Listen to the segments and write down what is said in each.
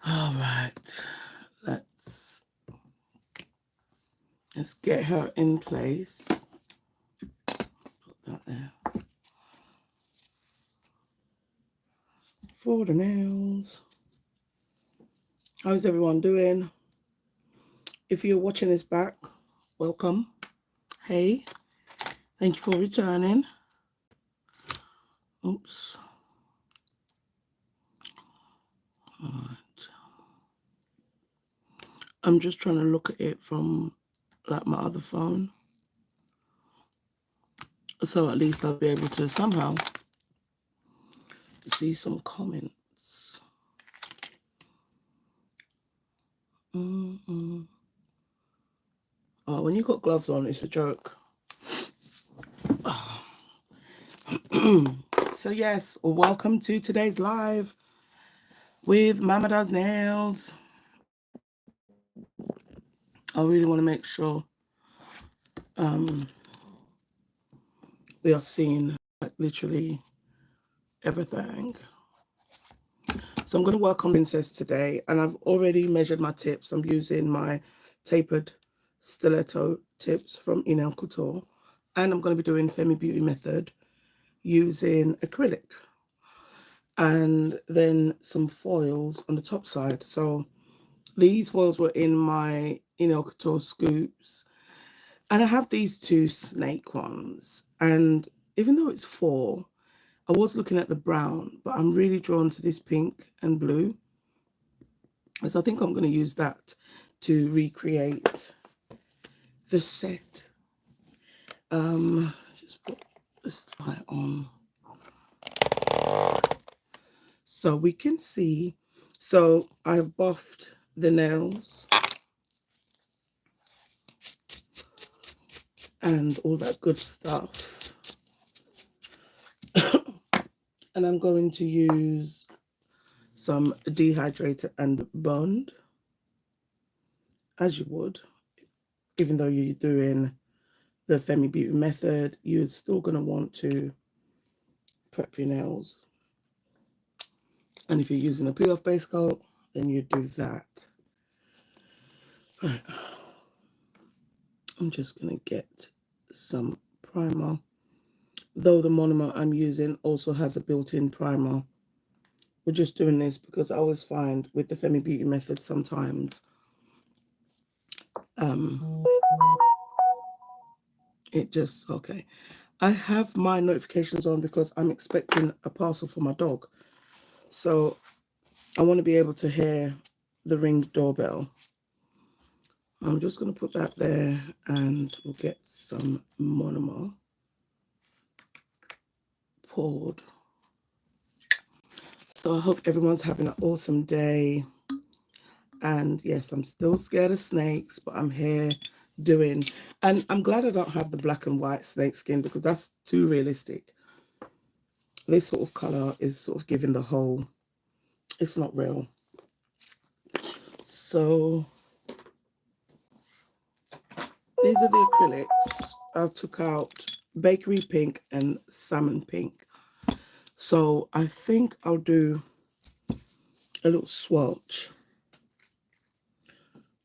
All right, let's get her in place. Put that there. For the nails. How's everyone doing? If you're watching this back, welcome. Hey, thank you for returning. Oops. All right. I'm just trying to look at it from like my other phone. So at least I'll be able to somehow see some comments. Oh, when you got gloves on, it's a joke. So yes, welcome to today's live with MamaDoesNailz. I really want to make sure we are seeing like literally everything. So I'm going to work on Princess today, and I've already measured my tips. I'm using my tapered stiletto tips from Enailcouture, and I'm going to be doing Femi Beauty Method using acrylic, and then some foils on the top side. So these foils were in my Enailcouture scoops, and I have these two snake ones, and even though it's 4, I was looking at the brown, but I'm really drawn to this pink and blue. So I think I'm going to use that to recreate the set. Just put this light on so we can see. So I've buffed the nails and all that good stuff. And I'm going to use some dehydrator and bond, as you would, even though you're doing the Femi Beauty Method, you're still going to want to prep your nails. And if you're using a peel-off base coat, then you do that. Right. I'm just going to get some primer. Though the monomer I'm using also has a built-in primer. We're just doing this because I always find with the Femi Beauty Method sometimes it just, okay. I have my notifications on because I'm expecting a parcel for my dog. So I want to be able to hear the Ring doorbell. I'm just going to put that there, and we'll get some monomer poured. So I hope everyone's having an awesome day. And yes, I'm still scared of snakes, but I'm here doing, and I'm glad I don't have the black and white snake skin because that's too realistic. This sort of color is sort of giving the whole, it's not real. So these are the acrylics. I took out bakery pink and salmon pink. So I think I'll do a little swatch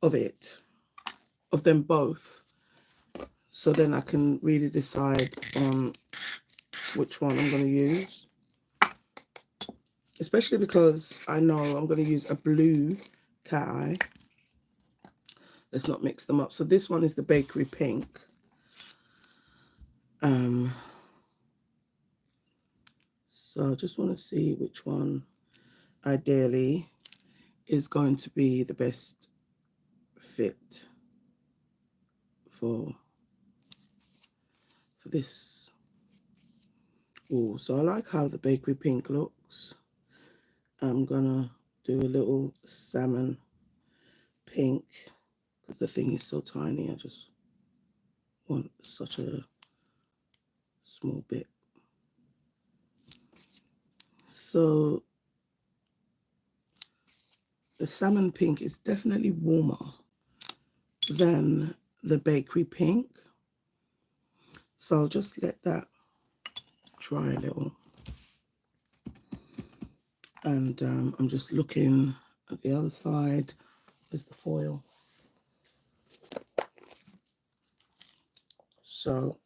of it, of them both. So then I can really decide on which one I'm going to use. Especially because I know I'm going to use a blue cat eye. Let's not mix them up. So this one is the bakery pink. So I just want to see which one ideally is going to be the best fit for this. Oh, so I like how the bakery pink looks. I'm gonna do a little salmon pink because the thing is so tiny. I just want such a small bit. So the salmon pink is definitely warmer than the bakery pink. So I'll just let that dry a little. And I'm just looking At the other side is the foil. So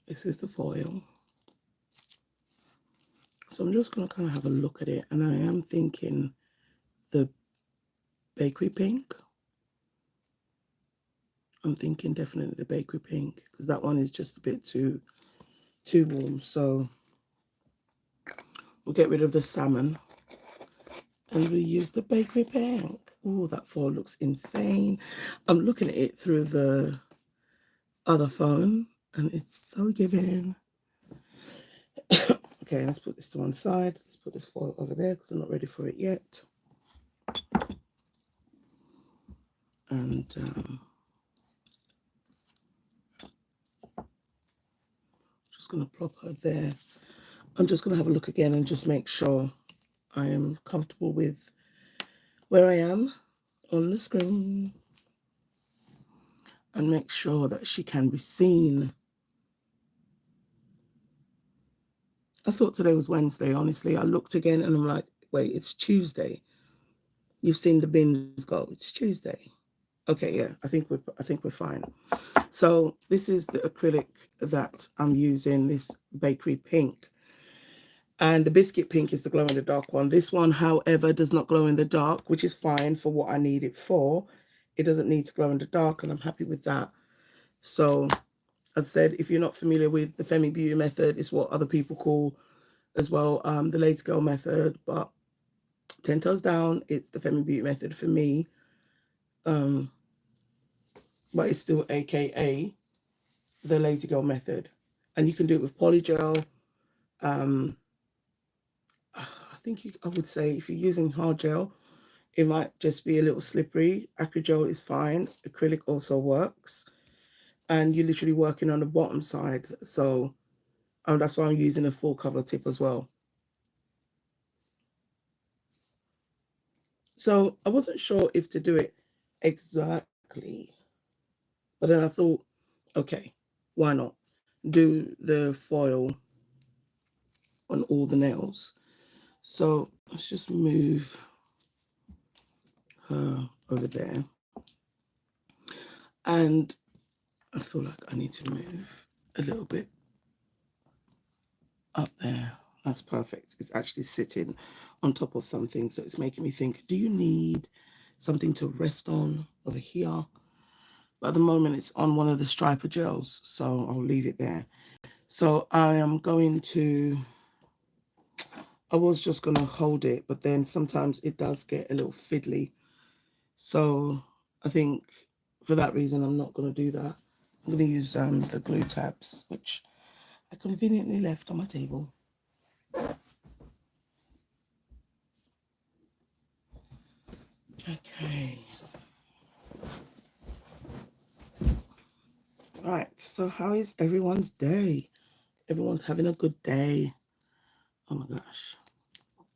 this is the foil. So I'm just going to kind of have a look at it, and I am thinking the bakery pink. I'm thinking definitely the bakery pink, because that one is just a bit too warm. So we'll get rid of the salmon and we use the bakery pink. Oh, that foil looks insane. I'm looking at it through the other phone and it's so giving. Okay, let's put this to one side. Let's put this foil over there because I'm not ready for it yet. And just going to plop her there. I'm just going to have a look again and just make sure I am comfortable with where I am on the screen and make sure that she can be seen. I thought today was Wednesday, honestly. I looked again and I'm like, wait, it's Tuesday. You've seen the bins go. It's Tuesday. Okay, yeah, I think we're fine. So this is the acrylic that I'm using, this bakery pink. And the biscuit pink is the glow in the dark one. This one, however, does not glow in the dark, which is fine for what I need it for. It doesn't need to glow in the dark, and I'm happy with that. So, as I said, if you're not familiar with the Femi Beauty Method, it's what other people call as well the Lazy Girl Method. But 10 toes down, it's the Femi Beauty Method for me. But it's still AKA the Lazy Girl Method. And you can do it with polygel. I think I would say if you're using hard gel, it might just be a little slippery. Acrygel is fine. Acrylic also works. And you're literally working on the bottom side. So that's why I'm using a full cover tip as well. So I wasn't sure if to do it exactly. But then I thought, okay, why not? Do the foil on all the nails. So let's just move her over there. And I feel like I need to move a little bit up there. That's perfect. It's actually sitting on top of something. So it's making me think, do you need something to rest on over here? But at the moment it's on one of the striper gels. So I'll leave it there. So I am going to, I was just going to hold it, but then sometimes it does get a little fiddly. So I think for that reason, I'm not going to do that. I'm going to use the glue tabs, which I conveniently left on my table. Okay. Right, so how is everyone's day? Everyone's having a good day. Oh my gosh.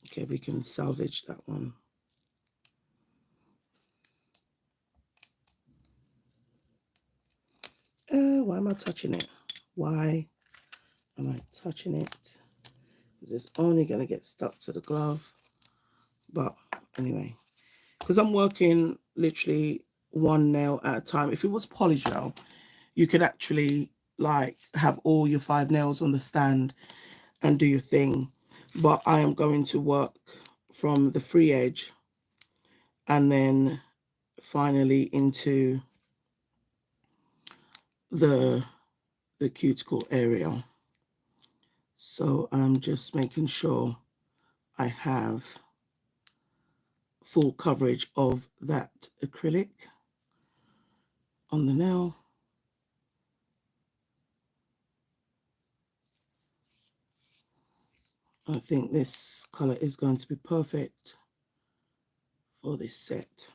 Okay, we can salvage that one. Why am I touching it? Why am I touching it? Because it's only going to get stuck to the glove. But anyway, because I'm working literally one nail at a time. If it was polygel, you could actually like have all your 5 nails on the stand and do your thing. But I am going to work from the free edge and then finally into the cuticle area. So I'm just making sure I have full coverage of that acrylic on the nail. I think this color is going to be perfect for this set.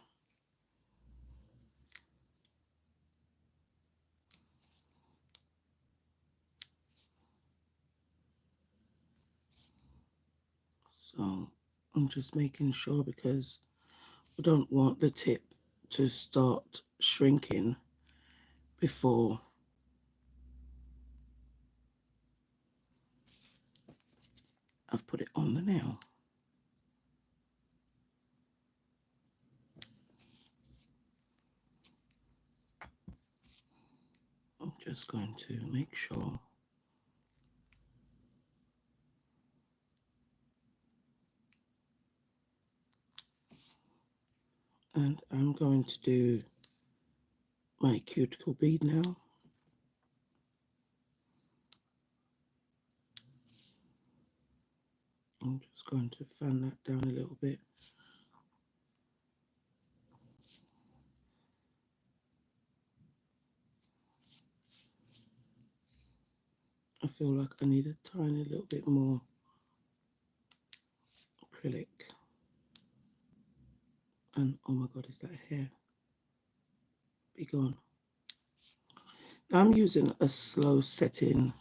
So I'm just making sure because I don't want the tip to start shrinking before I've put it on the nail. just going to make sure and I'm going to do my cuticle bead now. I'm just going to fan that down a little bit. I feel like I need a tiny little bit more acrylic. And oh my god, is that hair? Be gone. Now I'm using a slow setting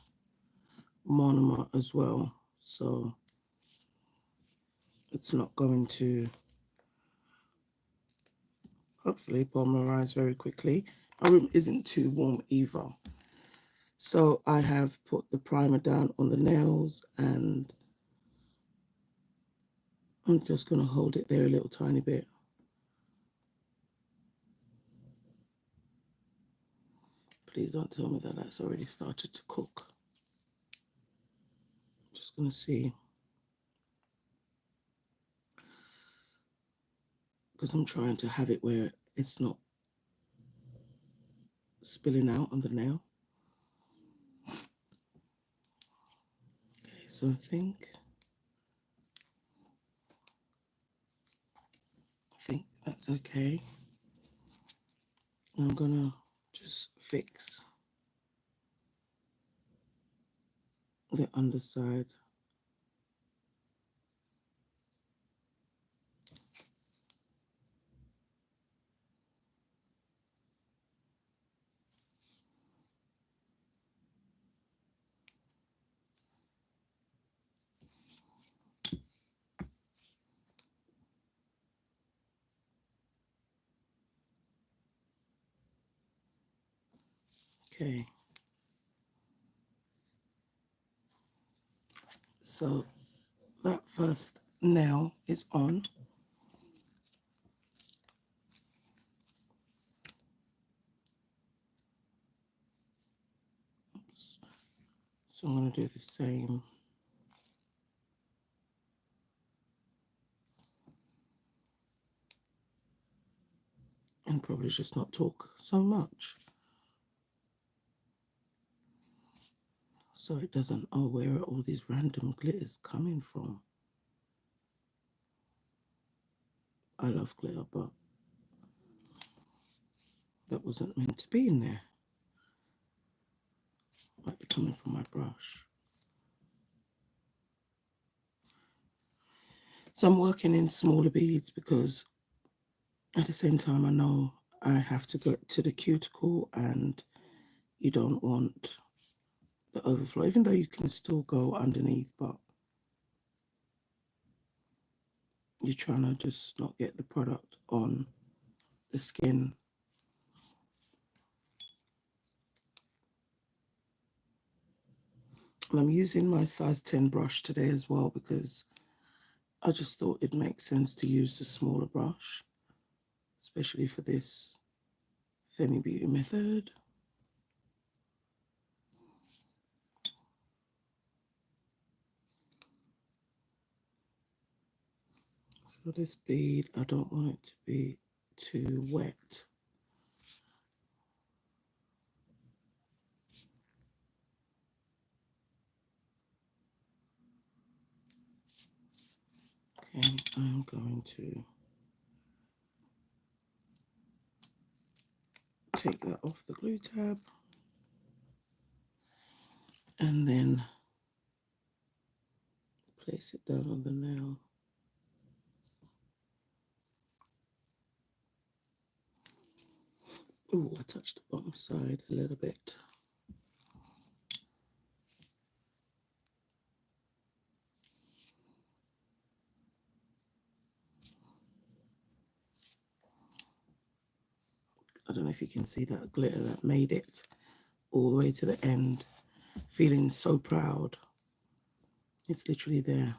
monomer as well, so it's not going to hopefully polymerize very quickly. My room isn't too warm either. So I have put the primer down on the nails and I'm just going to hold it there a little tiny bit. Please don't tell me that that's already started to cook. I'm just going to see. Because I'm trying to have it where it's not spilling out on the nail. Okay, so I think that's okay. I'm gonna just fix the underside. Okay. So that first nail is on. Oops. So I'm going to do the same. And probably just not talk so much. So it doesn't, oh, where are all these random glitters coming from? I love glitter, but that wasn't meant to be in there. Might be coming from my brush. So I'm working in smaller beads because at the same time I know I have to go to the cuticle and you don't want the overflow, even though you can still go underneath, but you're trying to just not get the product on the skin. And I'm using my size 10 brush today as well because I just thought it makes sense to use the smaller brush, especially for this Femi Beauty Method. So this bead, I don't want it to be too wet. Okay, I'm going to take that off the glue tab and then place it down on the nail. Oh, I touched the bottom side a little bit. I don't know if you can see that glitter that made it all the way to the end. Feeling so proud. It's literally there.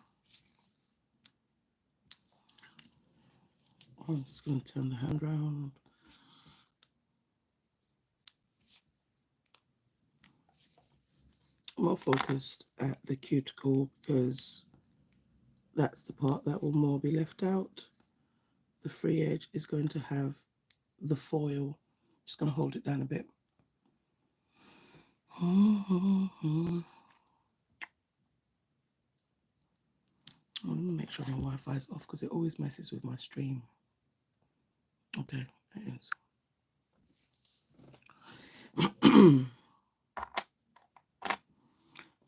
I'm just going to turn the hand around. more focused at the cuticle because that's the part that will more be left out. The free edge is going to have the foil. Just going to hold it down a bit. Let me make sure my Wi-Fi is off because it always messes with my stream. Okay, it is.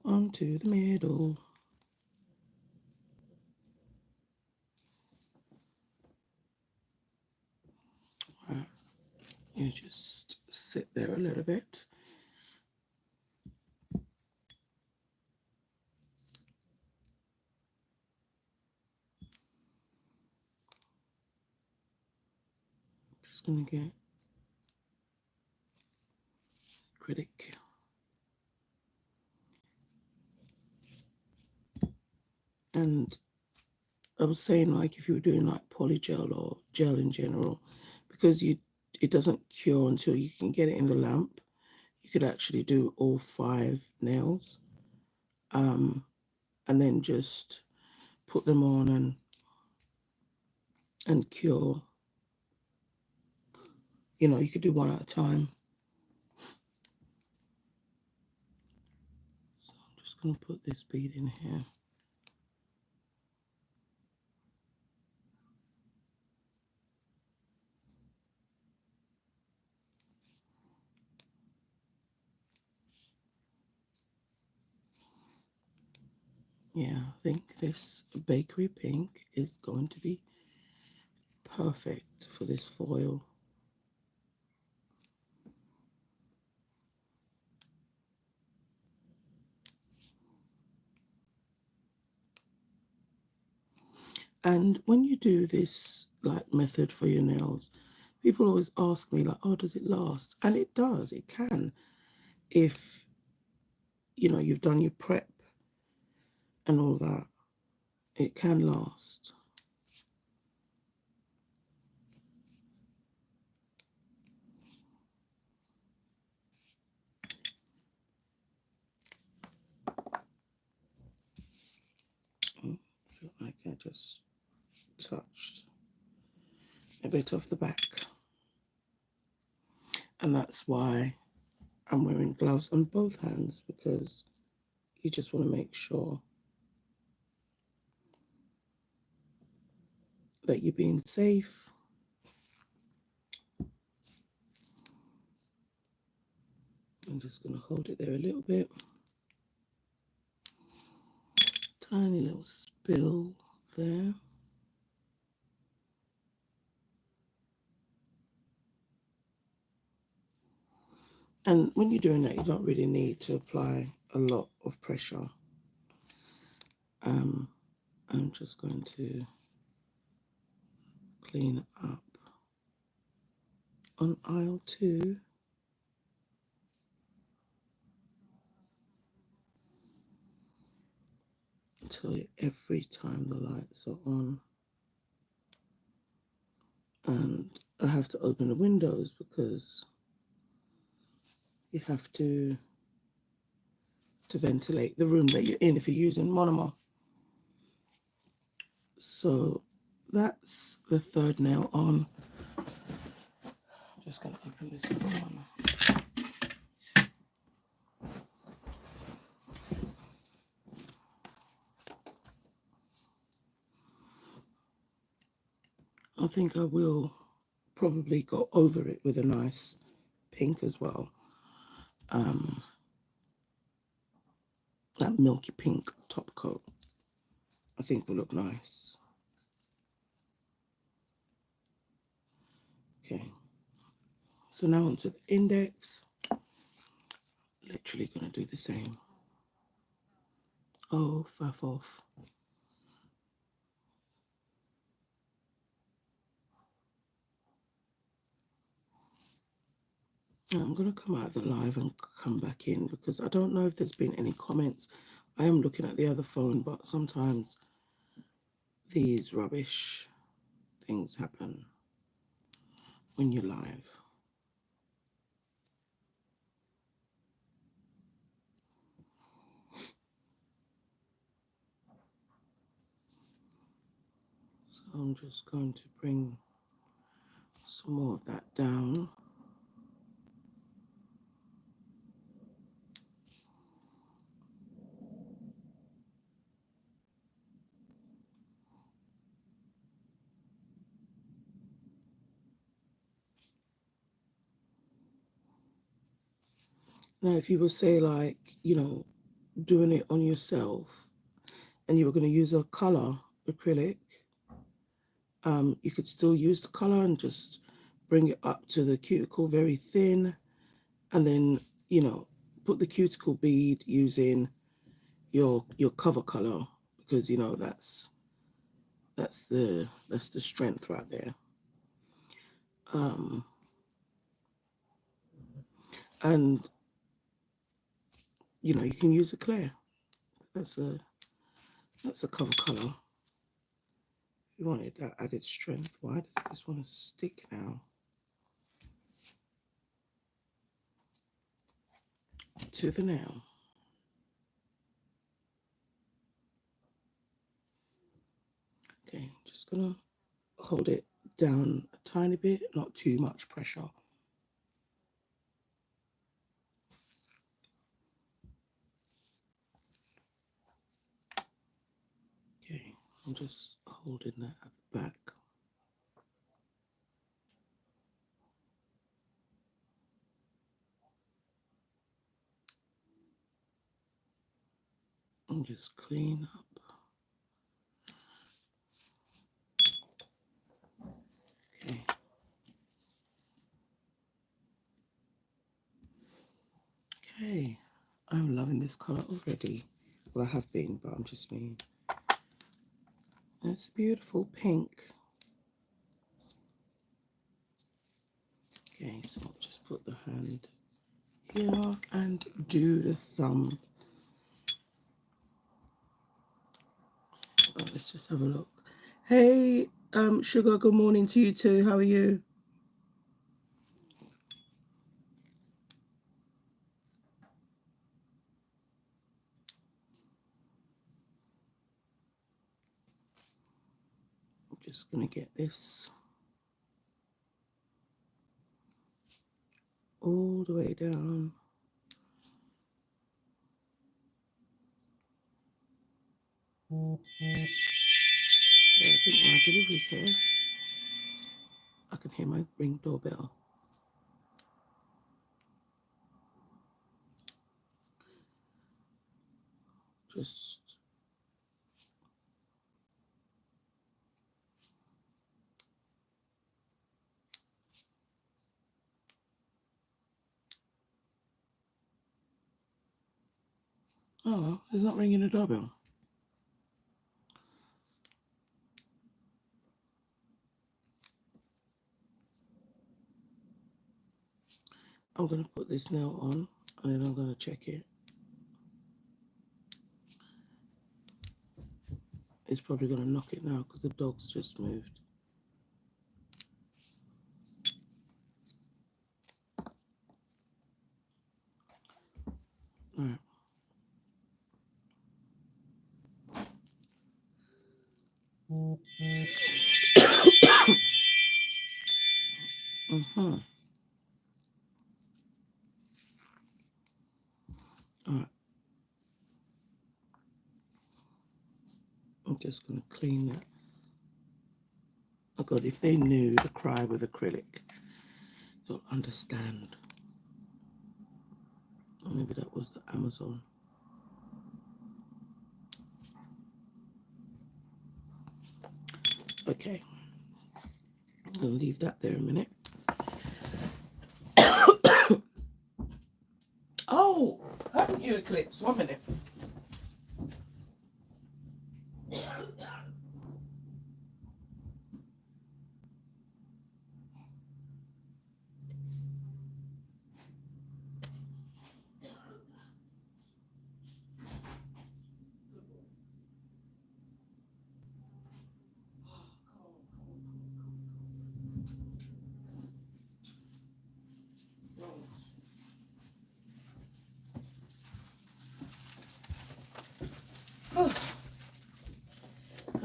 Onto the middle. Right. You just sit there a little bit. Just gonna get acrylic. And I was saying, like, if you were doing like polygel or gel in general, because it doesn't cure until you can get it in the lamp, you could actually do all 5 nails, and then just put them on and cure. You know, you could do one at a time. So I'm just going to put this bead in here. Yeah, I think this bakery pink is going to be perfect for this foil. And when you do this like method for your nails, people always ask me like, oh, does it last? And it does, it can. If, you know, you've done your prep and all that, it can last. I feel like I just touched a bit of the back. And that's why I'm wearing gloves on both hands, because you just want to make sure that you're being safe. I'm just going to hold it there a little bit. Tiny little spill there. And when you're doing that, you don't really need to apply a lot of pressure. I'm just going to clean up on aisle 2. Tell you every time the lights are on. And I have to open the windows because you have to ventilate the room that you're in if you're using monomer. So that's the 3rd nail on. I'm just going to open this other one. I think I will probably go over it with a nice pink as well. That milky pink top coat, I think will look nice. Okay, so now onto the index. Literally gonna do the same. Oh, faff off. I'm going to come out of the live and come back in because I don't know if there's been any comments. I am looking at the other phone, but sometimes these rubbish things happen when you're live. I'm just going to bring some more of that down. Now, if you will say, like, you know, doing it on yourself and you were going to use a color acrylic, you could still use the color and just bring it up to the cuticle very thin, and then, you know, put the cuticle bead using your cover color, because, you know, that's the strength right there. And you know, you can use a clear. That's a cover color. You wanted that added strength. Why does this one stick now to the nail? Okay, just gonna hold it down a tiny bit, not too much pressure. Okay, I'm just holding that at the back. And just clean up. Okay. Okay, I'm loving this color already. Well, I have been, but I'm just mean. It's a beautiful pink. Okay, so I'll just put the hand here and do the thumb. Oh, let's just have a look. Hey, Sugar, good morning to you too. How are you? I'm just going to get this all the way down. Okay, I think my delivery's here. I can hear my ring doorbell. Just oh, it's not ringing the doorbell. I'm going to put this nail on and then I'm going to check it. It's probably going to knock it now because the dog's just moved. All right. All right. I'm just going to clean that. Oh God, if they knew the cry with acrylic, they'll understand. Or maybe that was the Amazon. Okay. I'll leave that there a minute. Oh, haven't you eclipsed? 1 minute.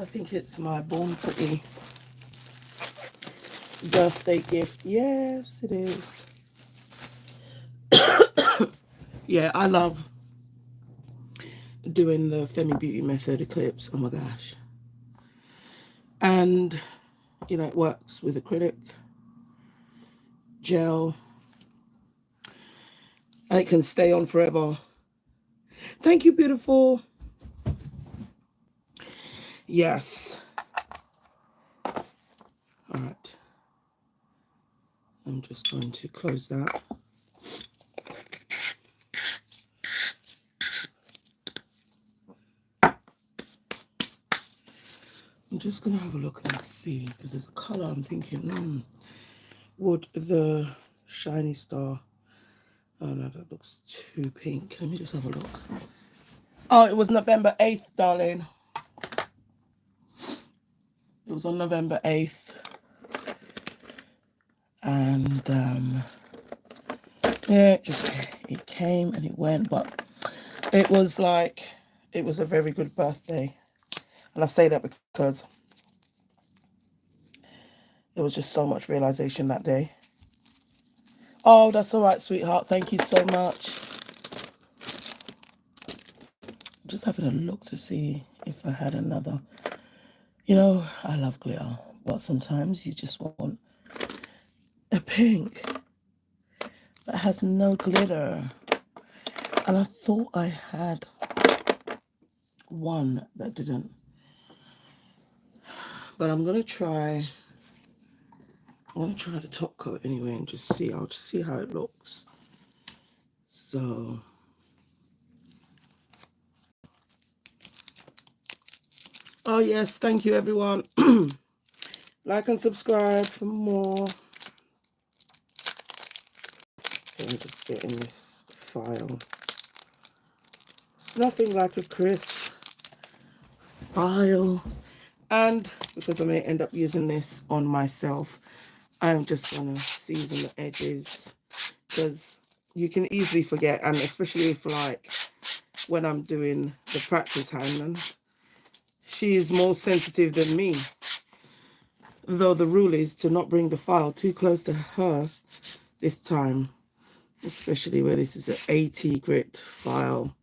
I think it's my Born Pretty birthday gift. Yes, it is. Yeah, I love doing the Femi Beauty Method eclipse. Oh my gosh. And, you know, it works with acrylic, gel, and it can stay on forever. Thank you, beautiful. Yes. All right. I'm just going to close that. I'm just going to have a look and see, because there's a color I'm thinking, would the shiny star, oh no, that looks too pink. Let me just have a look. Oh, it was November 8th, darling. It was on November 8th. And yeah, it came and it went, but it was like, it was a very good birthday. And I say that because there was just so much realization that day. Oh, that's all right, sweetheart. Thank you so much. I'm just having a look to see if I had another. You know, I love glitter, but sometimes you just want a pink that has no glitter. And I thought I had one that didn't. But I'm going to try the top coat anyway and just see. I'll just see how it looks. So, oh yes, thank you everyone. Like and subscribe for more. Okay, I'm just getting this file. It's nothing like a crisp file. And because I may end up using this on myself, I'm just going to season the edges, because you can easily forget, and especially if, like, when I'm doing the practice hand, she is more sensitive than me. Though the rule is to not bring the file too close to her this time, especially where this is an 80 grit file.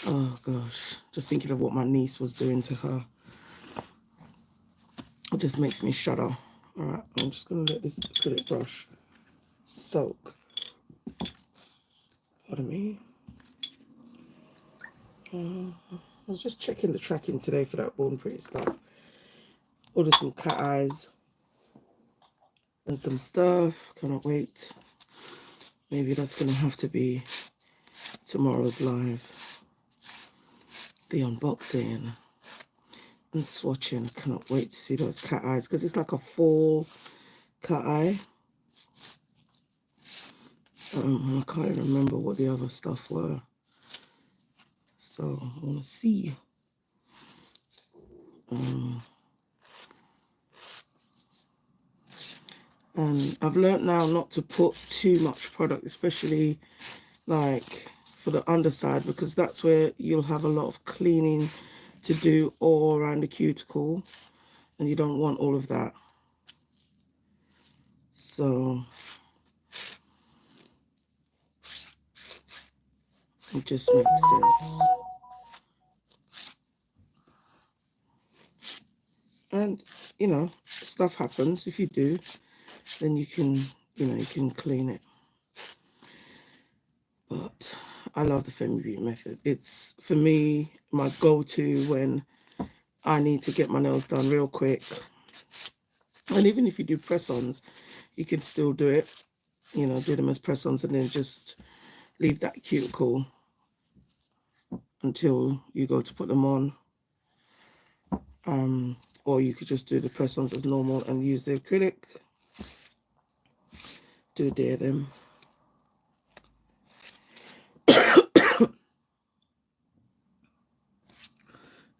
Oh gosh, just thinking of what my niece was doing to her. It just makes me shudder. All right, I'm just going to let this acrylic brush soak. Pardon me. I was just checking the tracking today for that Born Pretty stuff. Ordered some cat eyes and some stuff. Cannot wait. Maybe that's going to have to be tomorrow's live. The unboxing and swatching. Cannot wait to see those cat eyes, because it's like a full cat eye. I can't even remember what the other stuff were. So I want to see. And I've learned now not to put too much product, especially like for the underside, because that's where you'll have a lot of cleaning to do all around the cuticle, and you don't want all of that. So it just makes sense. And you know, stuff happens. If you do, then you can, you know, you can clean it. But I love the Femi Beauty Method. It's, for me, my go-to when I need to get my nails done real quick. And even if you do press-ons, you can still do it. You know, do them as press-ons and then just leave that cuticle until you go to put them on. Or you could just do the press-ons as normal and use the acrylic. Do a day of them.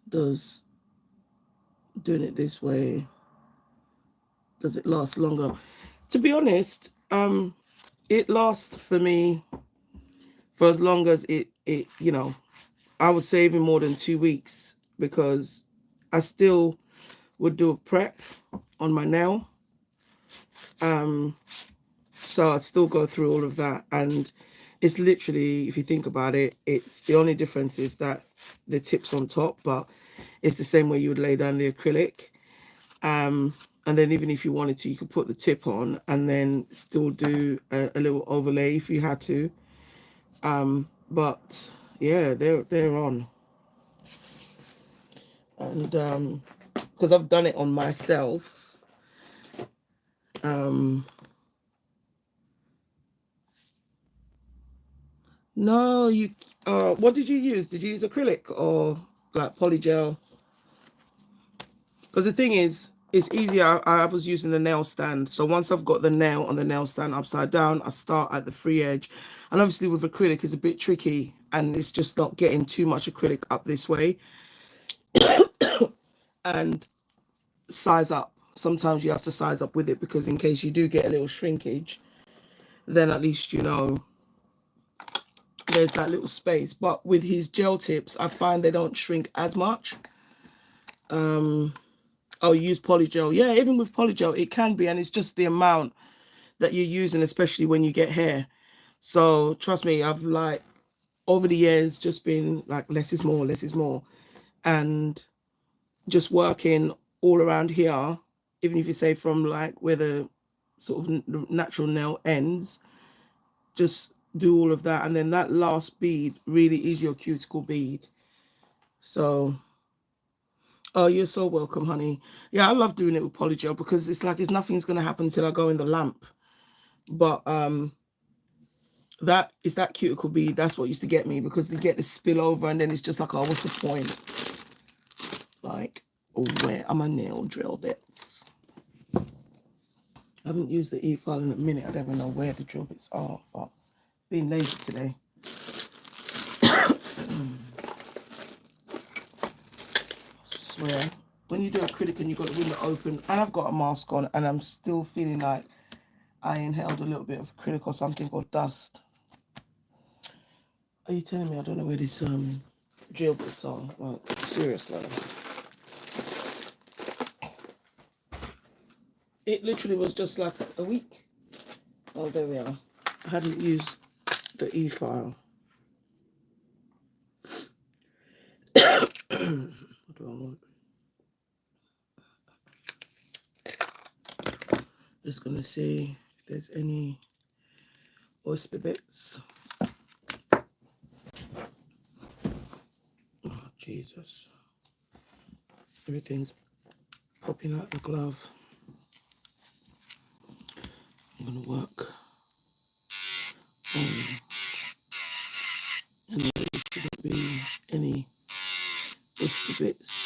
Does doing it this way, does it last longer? To be honest, it lasts for me for as long as it you know, I would say even more than 2 weeks, because I still would do a prep on my nail. So I'd still go through all of that, and it's literally, if you think about it, it's the only difference is that the tip's on top, but it's the same way you would lay down the acrylic. And then even if you wanted to, you could put the tip on and then still do a little overlay if you had to. But yeah, they're on. And because I've done it on myself. No, you what did you use? Did you use acrylic or like polygel? Because the thing is, it's easier. I was using the nail stand. So once I've got the nail on the nail stand upside down, I start at the free edge. And obviously with acrylic, it's a bit tricky. And it's just not getting too much acrylic up this way. And size up. Sometimes you have to size up with it, because in case you do get a little shrinkage, then at least you know there's that little space. But with his gel tips, I find they don't shrink as much. Oh, use polygel. Yeah, even with polygel, it can be, and it's just the amount that you're using, especially when you get hair. So trust me, I've like over the years just been like less is more, less is more, and just working all around here. Even if you say from like where the sort of natural nail ends, just do all of that, and then that last bead really is your cuticle bead. So oh, you're so welcome, honey. Yeah, I love doing it with polygel because it's like nothing's going to happen until I go in the lamp. But that is that cuticle bead. That's what used to get me, because you get the spillover and then it's just like, oh, what's the point? Like, oh, where are my nail drill bits? I haven't used the e-file in a minute. I don't even know where the drill bits are, but being lazy today. I swear, when you do acrylic and you've got the window open, and I've got a mask on, and I'm still feeling like I inhaled a little bit of acrylic or something, or dust. Are you telling me I don't know where this drill bits are? Like, seriously. It literally was just like a week. Oh, there we are. I hadn't used the e-file. What do I want? Just gonna see if there's any oyster bits. Oh, Jesus. Everything's popping out the glove. I'm gonna work and there shouldn't be any oyster bits.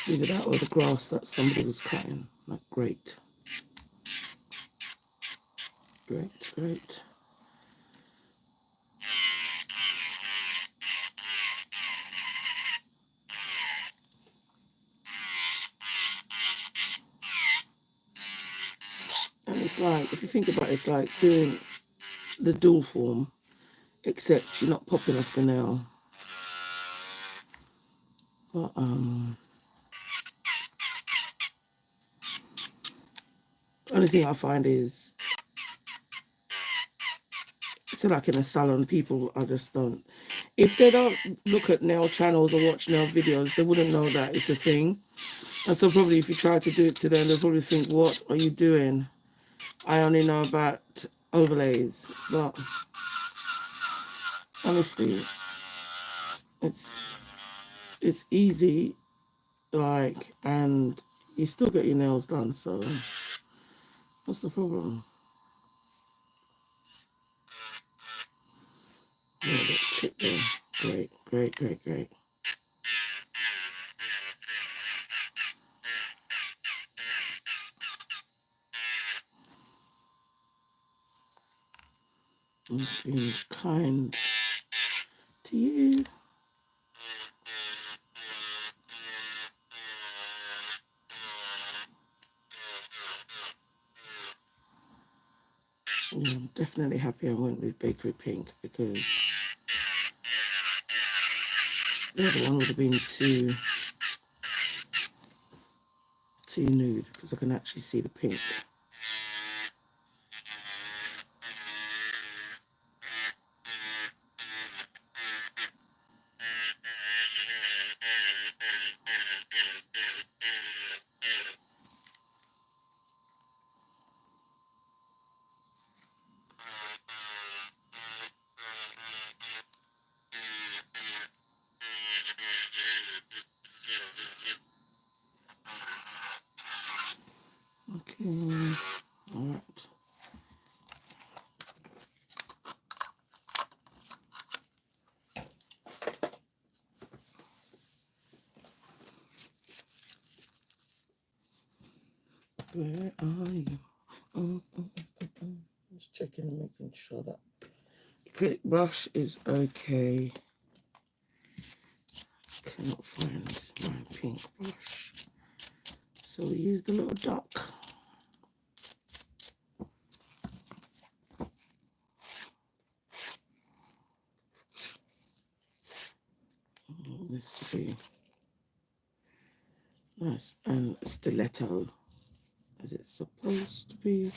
Either that or the grass that somebody was cutting. Like, great. Great, great. And it's like, if you think about it, it's like doing the dual form, except you're not popping off the nail. But only thing I find is, so like in a salon, people I just don't, if they don't look at nail channels or watch nail videos, they wouldn't know that it's a thing. And so probably if you try to do it to them, they'll probably think, what are you doing? I only know about overlays. But honestly, it's easy, like, and you still get your nails done, so what's the problem? Yeah, that chip there. Great, great, great, great. I'm being kind to you. Yeah, I'm definitely happy I went with Bakery Pink, because the other one would have been too nude, because I can actually see the pink. Okay, all right. Where are you? Just checking and making sure that acrylic brush is okay. Cannot find my pink brush, so we use the little duck. This to be nice and stiletto as it's supposed to be.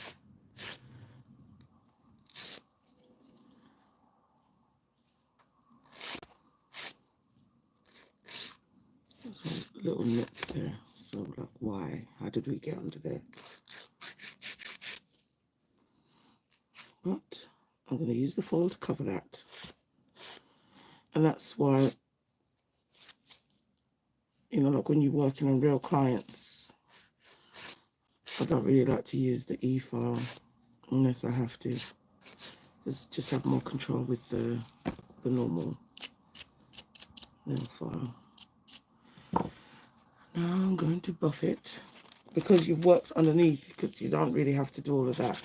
There's a little nip there, so like, why? How did we get under there? But I'm going to use the foil to cover that, and that's why, you know, like when you're working on real clients, I don't really like to use the e-file unless I have to. Just have more control with the normal nail file. Now I'm going to buff it, because you've worked underneath, because you don't really have to do all of that.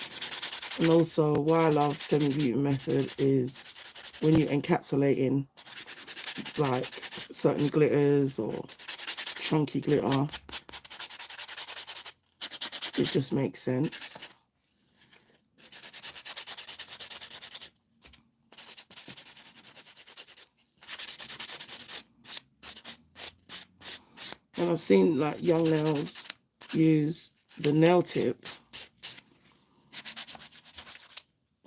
And also, why I love Femi Beauty Method is when you're encapsulating like certain glitters or chunky glitter, it just makes sense. And I've seen like young nails use the nail tip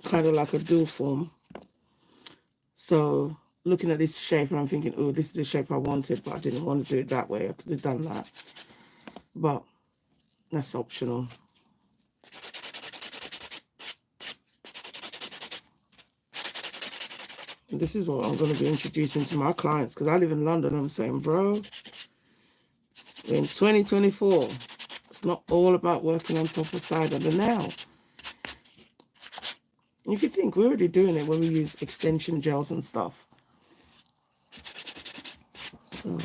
kind of like a dual form. So looking at this shape, and I'm thinking, oh, this is the shape I wanted, but I didn't want to do it that way. I could have done that, but that's optional. And this is what I'm going to be introducing to my clients, because I live in London. I'm saying, bro, in 2024, it's not all about working on top of side of the nail. If you think, we're already doing it when we use extension gels and stuff. So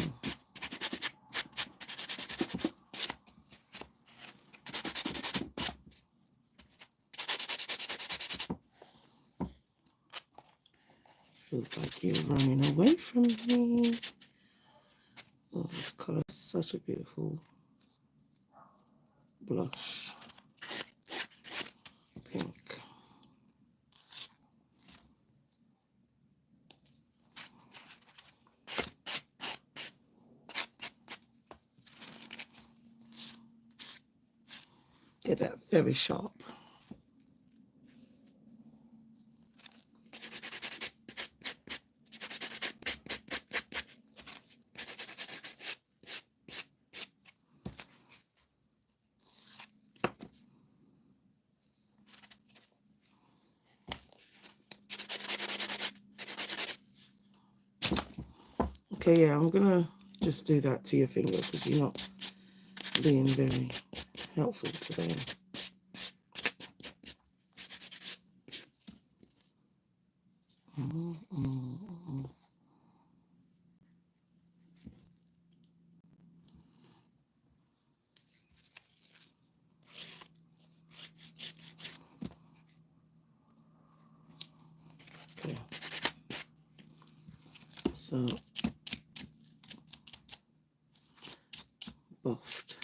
feels like you're running away from me. Oh, this color is such a beautiful blush. Pink. Get that very sharp. Okay, yeah, I'm gonna just do that to your finger, because you're not being very helpful today. Okay. So buffed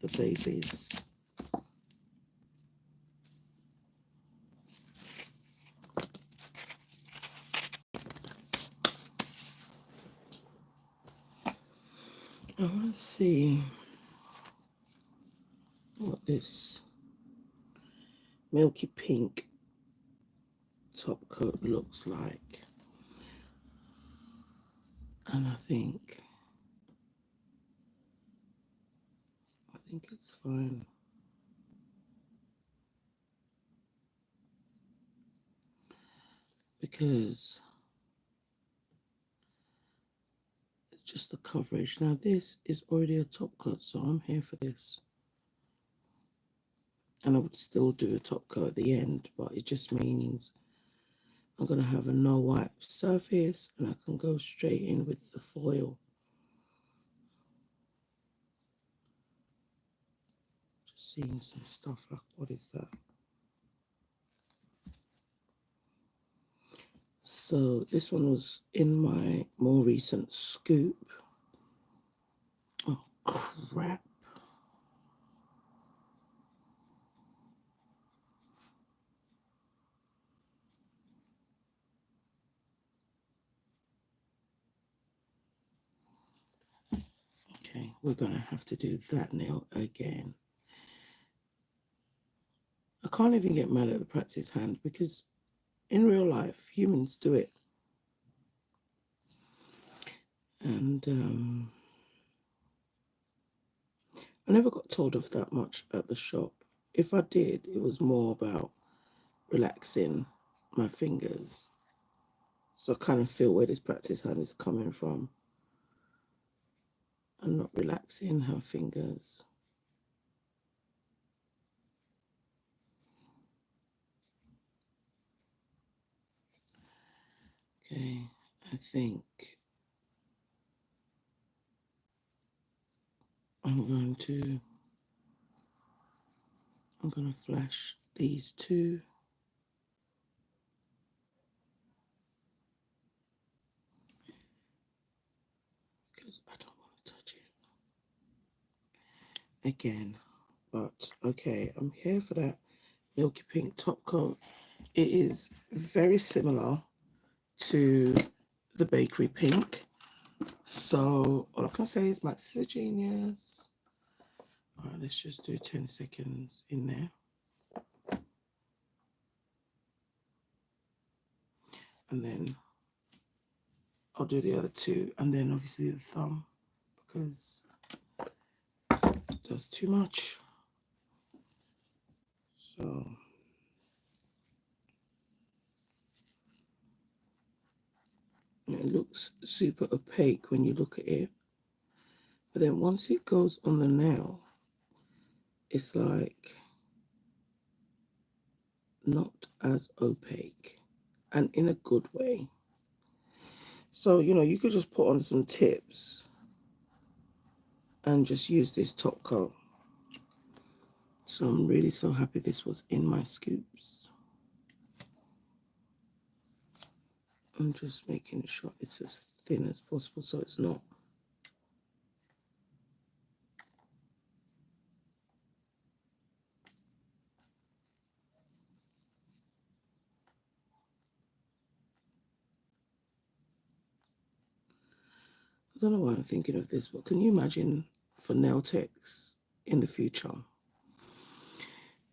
the babies. I want to see what this milky pink top coat looks like. And I think it's fine. Because it's just the coverage. Now this is already a top coat, so I'm here for this. And I would still do a top coat at the end, but it just means I'm going to have a no wipe surface and I can go straight in with the foil. Just seeing some stuff like, what is that? So this one was in my more recent scoop. Oh, crap. Okay, we're going to have to do that nail again. I can't even get mad at the practice hand because in real life, humans do it. And I never got told of that much at the shop. If I did, it was more about relaxing my fingers. So I kind of feel where this practice hand is coming from. I'm not relaxing her fingers. Okay, I think I'm going to flash these two. Because I don't want to touch it again. But okay, I'm here for that milky pink top coat. It is very similar to the bakery pink. So all I can say is Max is a genius. All right, let's just do 10 seconds in there. And then I'll do the other two, and then obviously the thumb, because it does too much. So it looks super opaque when you look at it. But then once it goes on the nail, it's like not as opaque, and in a good way. So, you know, you could just put on some tips and just use this top coat. So I'm really so happy this was in my scoops. I'm just making sure it's as thin as possible so it's not. I don't know why I'm thinking of this, but can you imagine for nail techs in the future?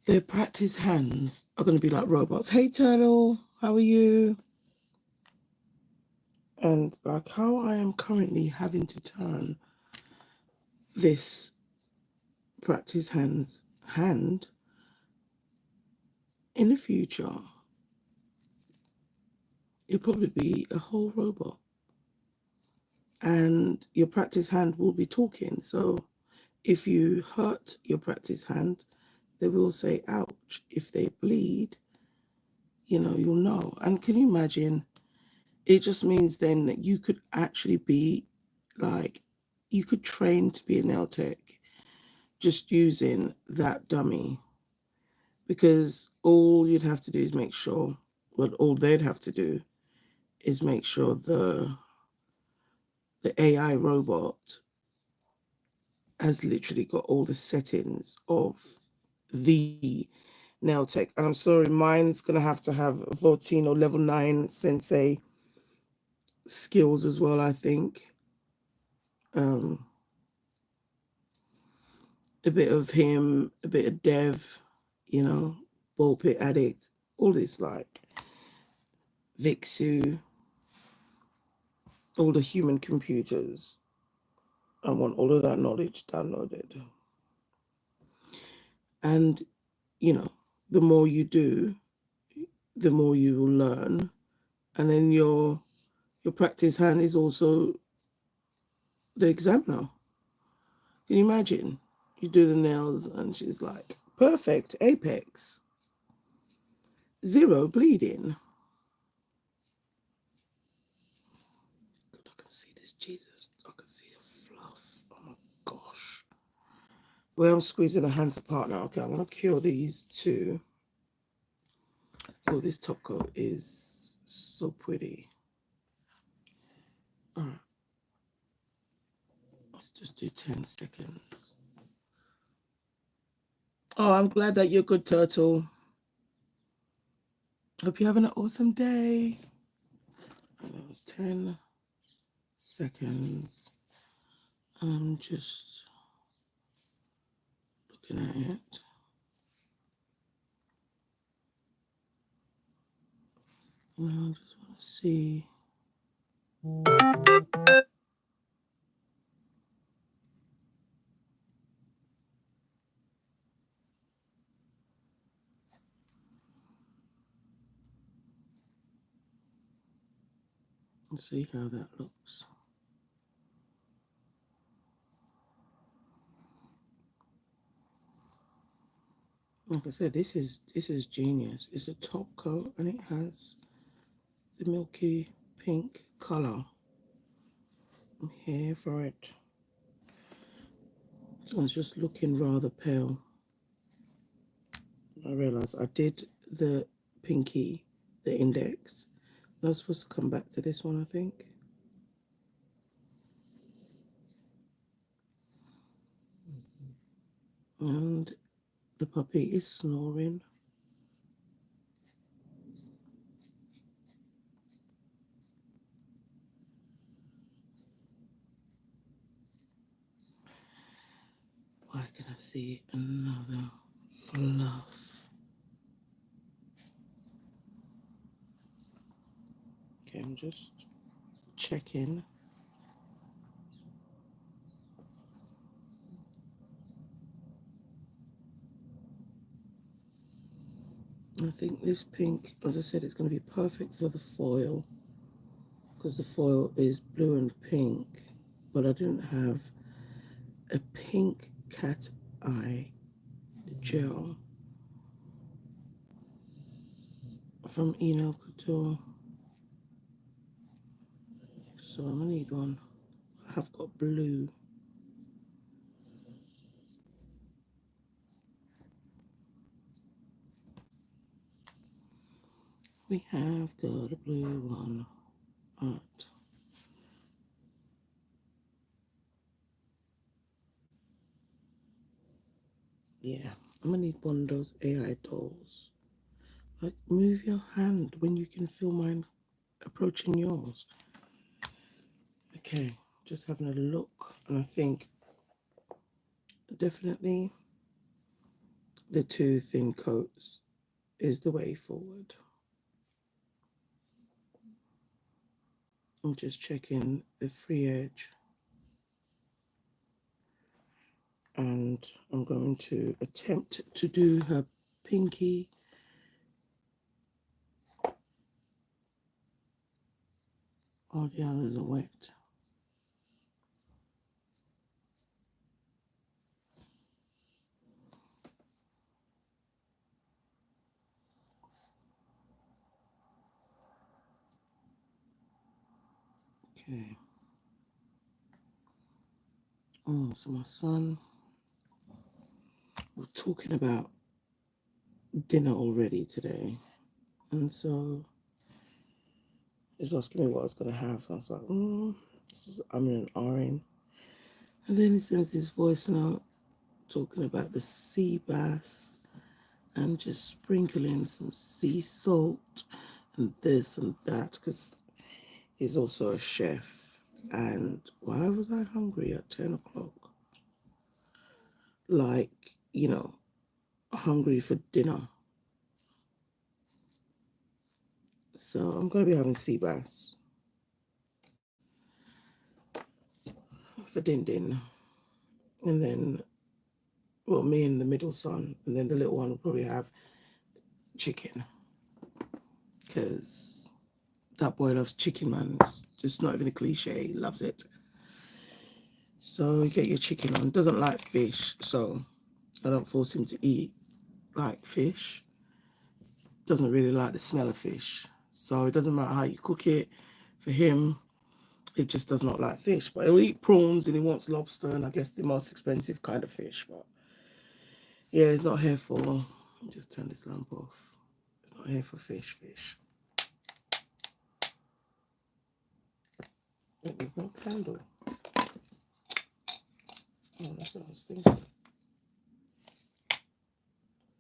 Their practice hands are going to be like robots. Hey, Turtle, how are you? And like how I am currently having to turn this practice hand in the future, you'll probably be a whole robot. And your practice hand will be talking. So if you hurt your practice hand, they will say, ouch. If they bleed, you know, you'll know. And can you imagine? It just means then that you could actually be like, you could train to be a nail tech just using that dummy. Because all you'd have to do is make sure, well, all they'd have to do is make sure the AI robot has literally got all the settings of the nail tech. And I'm sorry, mine's going to have 14 or level 9 sensei skills as well, I think. a bit of him, a bit of Dev, you know, Ball Pit Addict, all this like Vixu, all the human computers. I want all of that knowledge downloaded. And, you know, the more you do, the more you will learn. And then your practice hand is also the examiner. Can you imagine? You do the nails and she's like, perfect, apex, 0 bleeding. God, I can see this, Jesus. I can see the fluff. Oh my gosh. Well, I'm squeezing the hands apart now. Okay, I'm going to cure these two. Oh, this top coat is so pretty. All right. Let's just do 10 seconds. Oh, I'm glad that you're good, Turtle. Hope you're having an awesome day. And that was 10 seconds. I'm just looking at it. And I just want to see. Let's see how that looks. Like I said, this is genius. It's a top coat and it has the milky pink color. I'm here for it. So it's just looking rather pale. I realized I did the pinky, the index. I was supposed to come back to this one, I think. And the puppy is snoring. Why can I see another fluff? Okay, I'm just checking. I think this pink, as I said, it's going to be perfect for the foil because the foil is blue and pink, but I didn't have a pink cat eye gel from Enailcouture, so I'm going to need one. I have got blue. We have got a blue one. Right. Yeah, I'm gonna need one of those AI dolls. Like, move your hand when you can feel mine approaching yours. Okay, just having a look, and I think definitely the 2 thin coats is the way forward. I'm just checking the free edge, and I'm going to attempt to do her pinky. All the others are wet. Okay. Oh, so my son, we're talking about dinner already today, and so he's asking me what I was going to have. I was like, I'm in an orange. And then he sends his voice note talking about the sea bass and just sprinkling some sea salt and this and that, because he's also a chef. And why was I hungry at 10 o'clock? like, you know, hungry for dinner. So I'm going to be having sea bass for din din. And then, well, me and the middle son, and then the little one will probably have chicken. Because that boy loves chicken, man. It's just not even a cliche. He loves it. So you get your chicken on. Doesn't like fish, so I don't force him to eat like fish. Doesn't really like the smell of fish. So it doesn't matter how you cook it. For him, it just does not like fish. But he'll eat prawns and he wants lobster, and I guess the most expensive kind of fish. But yeah, he's not here for... Just turn this lamp off. It's not here for fish. Oh, there's no candle. Oh, that's what I was thinking.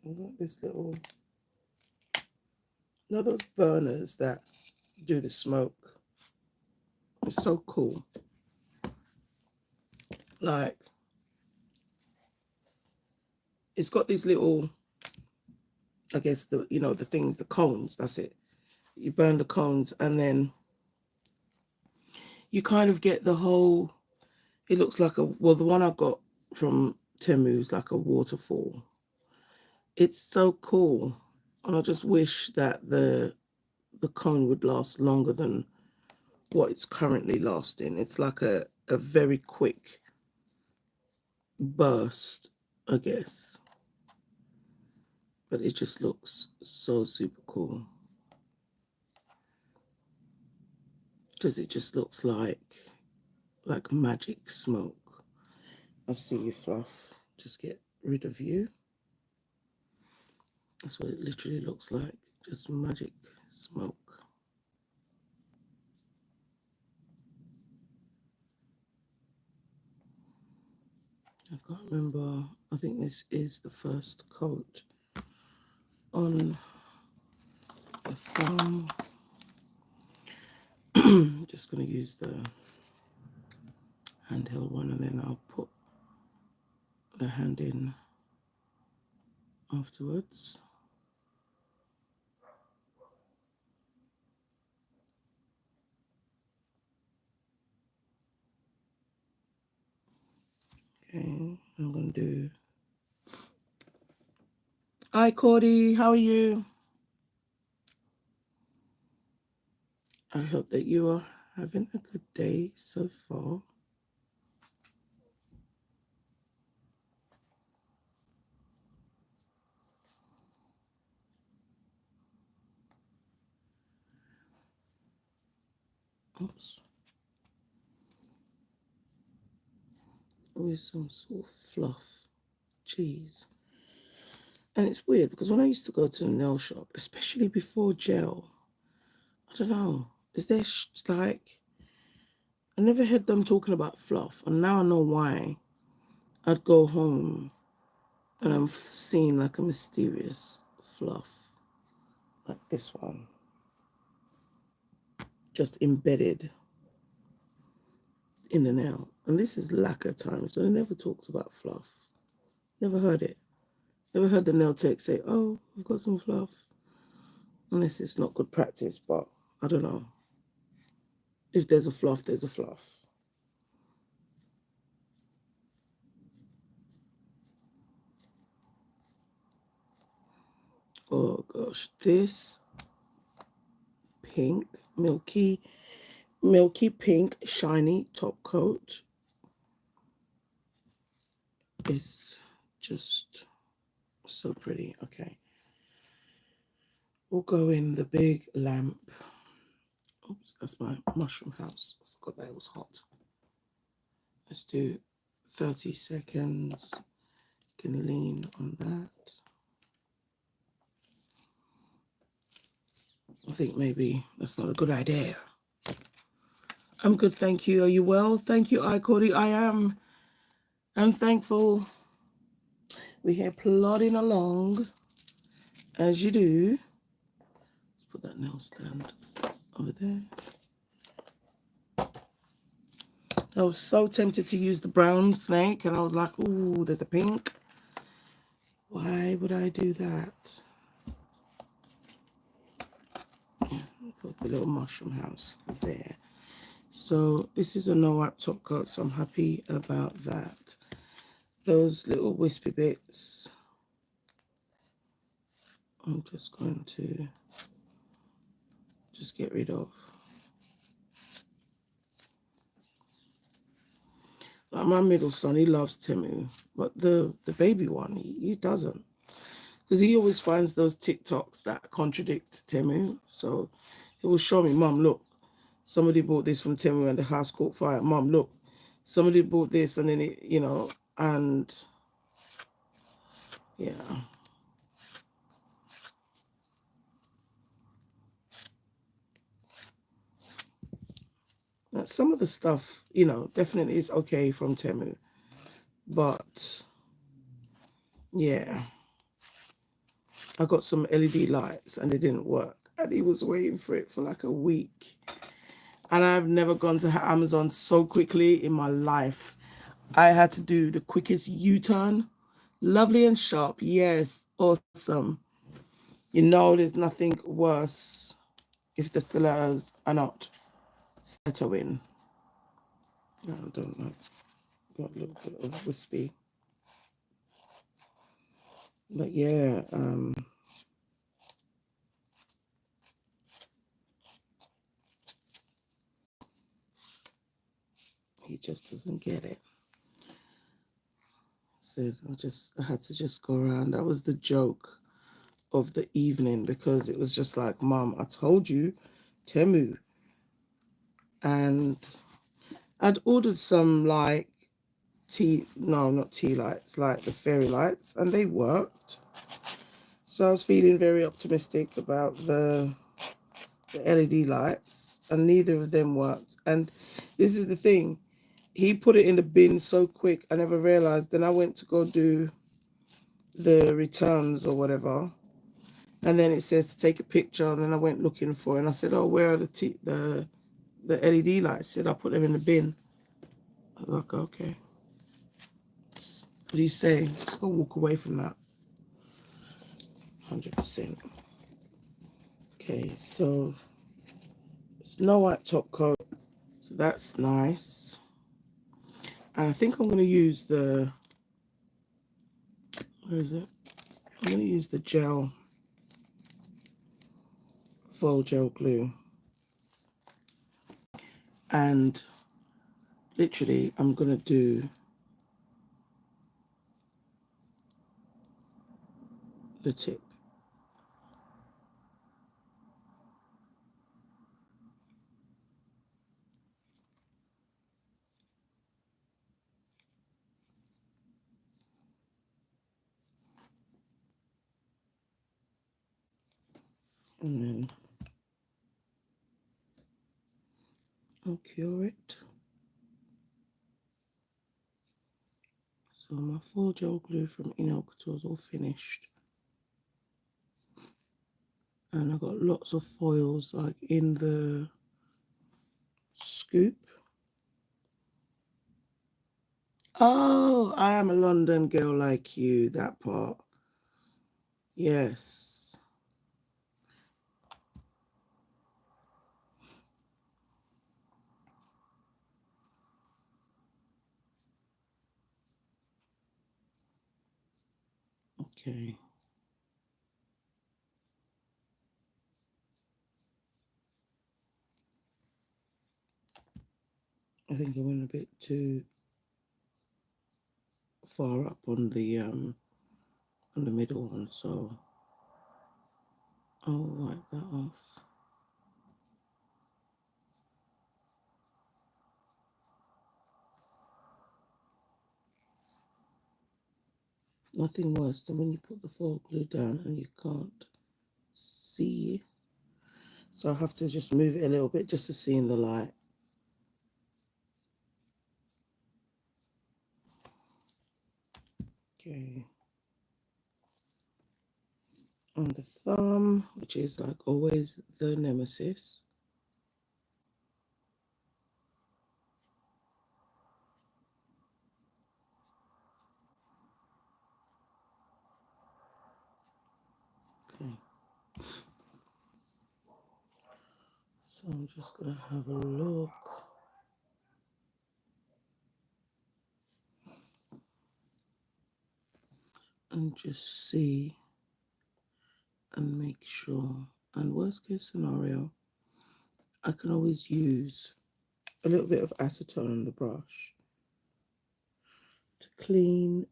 I've got this little... You know those burners that do the smoke? It's so cool. Like, it's got these little, I guess, the, you know, the things, the cones, that's it. You burn the cones and then you kind of get the whole, it looks like a, well, the one I got from Temu is like a waterfall. It's so cool. And I just wish that the cone would last longer than what it's currently lasting. It's like a very quick burst, I guess. But it just looks so super cool. Because it just looks like magic smoke. I see you, Fluff. Just get rid of you. That's what it literally looks like. Just magic smoke. I can't remember. I think this is the first coat on the thumb. Just going to use the handheld one and then I'll put the hand in afterwards. Okay, I'm going to do... Hi, Cordy. How are you? I hope that you are having a good day so far. Oops. With some sort of fluff. Jeez. And it's weird because when I used to go to the nail shop, especially before gel, I don't know, is there like, I never heard them talking about fluff, and now I know why. I'd go home and I'm seeing like a mysterious fluff, like this one, just embedded in the nail. And this is lacquer time, so they never talked about fluff. Never heard it. Never heard the nail tech say, oh, I've got some fluff. Unless it's not good practice, but I don't know. If there's a fluff, there's a fluff. Oh gosh, this pink, milky pink, shiny top coat is just so pretty. Okay. We'll go in the big lamp. Oops, that's my mushroom house. I forgot that it was hot. Let's do 30 seconds. You can lean on that. I think maybe that's not a good idea. I'm good, thank you. Are you well? Thank you, Cordy. I am. I'm thankful. We're here plodding along, as you do. Let's put that nail stand over there. I was so tempted to use the brown snake, and I was like, ooh, there's a pink. Why would I do that? Put the little mushroom house there. So this is a no wipe top coat, so I'm happy about that. Those little wispy bits, I'm just going to just get rid of. Like my middle son, he loves Temu, but the baby one, he doesn't. Because he always finds those TikToks that contradict Temu. So he will show me, Mom, look, somebody bought this from Temu and the house caught fire. Mom, look, somebody bought this and then it, you know, and yeah. Now, some of the stuff, you know, definitely is okay from Temu. But yeah, I got some LED lights and they didn't work. And he was waiting for it for like a week. And I've never gone to Amazon so quickly in my life. I had to do the quickest U-turn. Lovely and sharp. Yes, awesome. You know there's nothing worse if the stilettos are not stilettoing. I don't know. Got a little bit of wispy. But yeah, he just doesn't get it. So I had to just go around. That was the joke of the evening because it was just like, Mom, I told you, Temu. And I'd ordered some like not tea lights, like the fairy lights, and they worked. So I was feeling very optimistic about the LED lights, and neither of them worked. And this is the thing, he put it in the bin so quick, I never realized. Then I went to go do the returns or whatever, and then it says to take a picture, and then I went looking for it, and I said, oh, where are the LED lights? I said, I put them in the bin. I was like, okay. What do you say? Just go walk away from that. 100%. Okay, so it's no white top coat, so that's nice. And I think I'm going to use the, where is it? I'm going to use the gel, faux gel glue. And literally, I'm going to do the tip. And then I'll cure it. So my faux gel glue from Enailcouture is all finished. And I've got lots of foils like in the scoop. Oh, I am a London girl like you, that part. Yes. Okay. I think I went a bit too far up on the middle one, so I'll wipe that off. Nothing worse than when you put the foil glue down and you can't see. So I have to just move it a little bit just to see in the light. Okay. On the thumb, which is like always the nemesis. So I'm just going to have a look and just see and make sure. And worst case scenario, I can always use a little bit of acetone on the brush to clean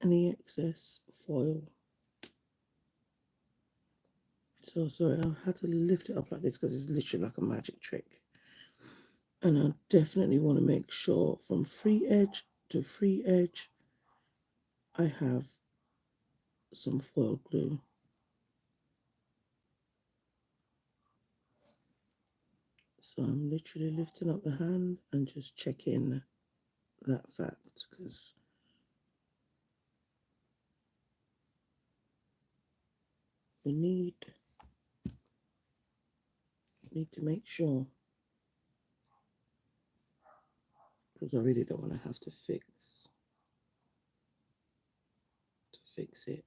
any excess foil. So sorry, I had to lift it up like this because it's literally like a magic trick. And I definitely want to make sure from free edge to free edge, I have some foil glue. So I'm literally lifting up the hand and just checking that fact, because we need to make sure, because I really don't want to have to fix it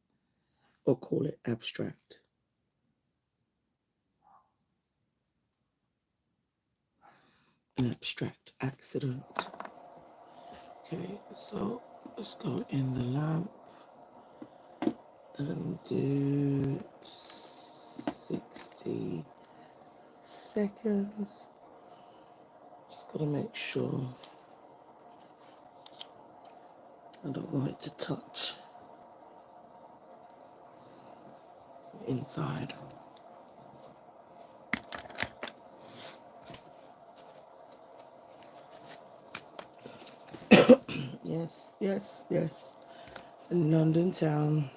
or call it abstract. An abstract accident. Okay, so let's go in the lamp and do 60 seconds. Just gotta make sure I don't want it to touch inside. Yes. In London town.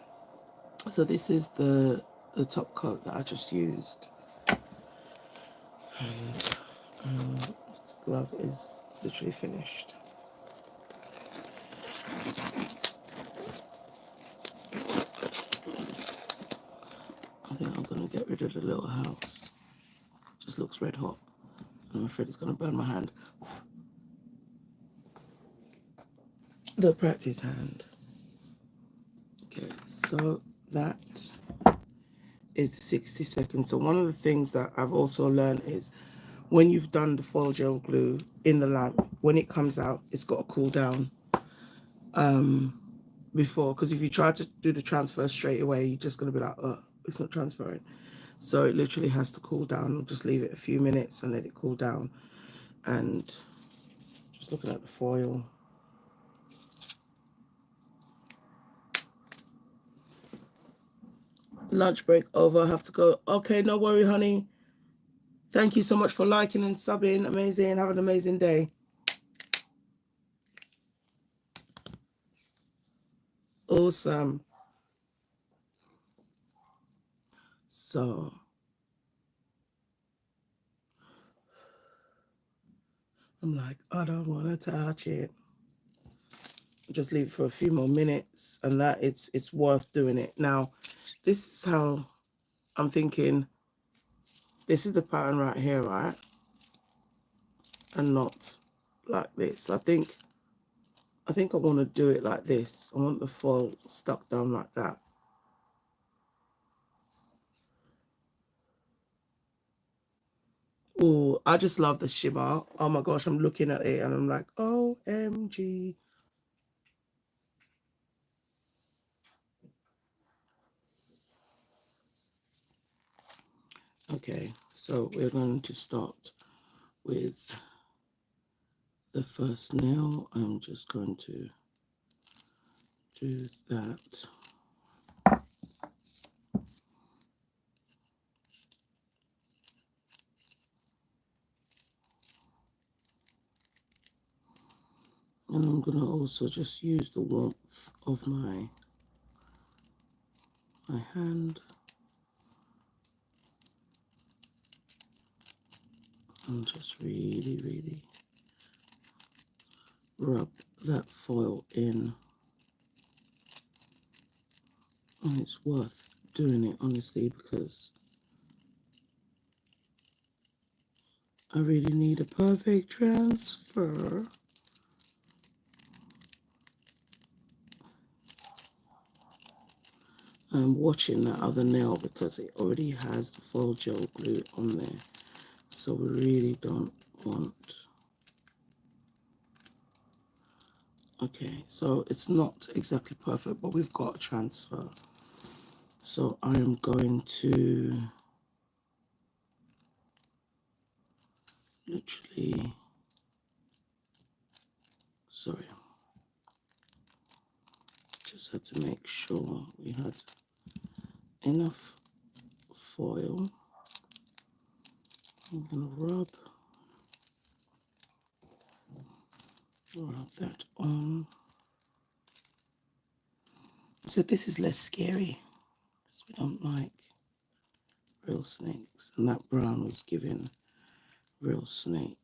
So this is the top coat that I just used. And the glove is literally finished. I think I'm gonna get rid of the little house. Just looks red hot. I'm afraid it's gonna burn my hand. The practice hand. Okay, so that is 60 seconds. So one of the things that I've also learned is when you've done the foil gel glue in the lamp, when it comes out, it's got to cool down before, because if you try to do the transfer straight away, you're just going to be like, oh, it's not transferring. So it literally has to cool down. I'll just leave it a few minutes and let it cool down. And just looking at the foil. Lunch break over. I have to go. Okay, no worry, honey. Thank you so much for liking and subbing. Amazing. Have an amazing day. Awesome. So I'm like, I don't want to touch it. Just leave it for a few more minutes, and that it's worth doing it. Now, this is how I'm thinking. This is the pattern right here, right? And not like this. I think I want to do it like this. I want the foil stuck down like that. Oh, I just love the shimmer. Oh my gosh, I'm looking at it and I'm like, OMG. Okay, so we're going to start with the first nail. I'm just going to do that. And I'm going to also just use the warmth of my hand and just really rub that foil in. And it's worth doing it, honestly, because I really need a perfect transfer. watching that other nail because it already has the foil gel glue on there, so we really don't want. Okay, so it's not exactly perfect, but we've got a transfer, so I am going to literally, sorry, just had to make sure we had enough foil. I'm gonna rub that on. So this is less scary because we don't like real snakes, and that brown was giving real snake.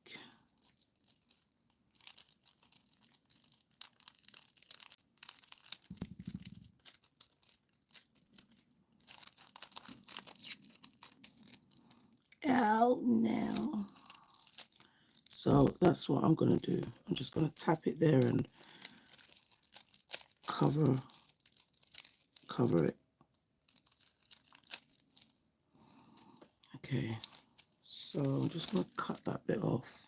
Out now. So that's what I'm going to do. I'm just going to tap it there and cover it. Okay, so I'm just going to cut that bit off.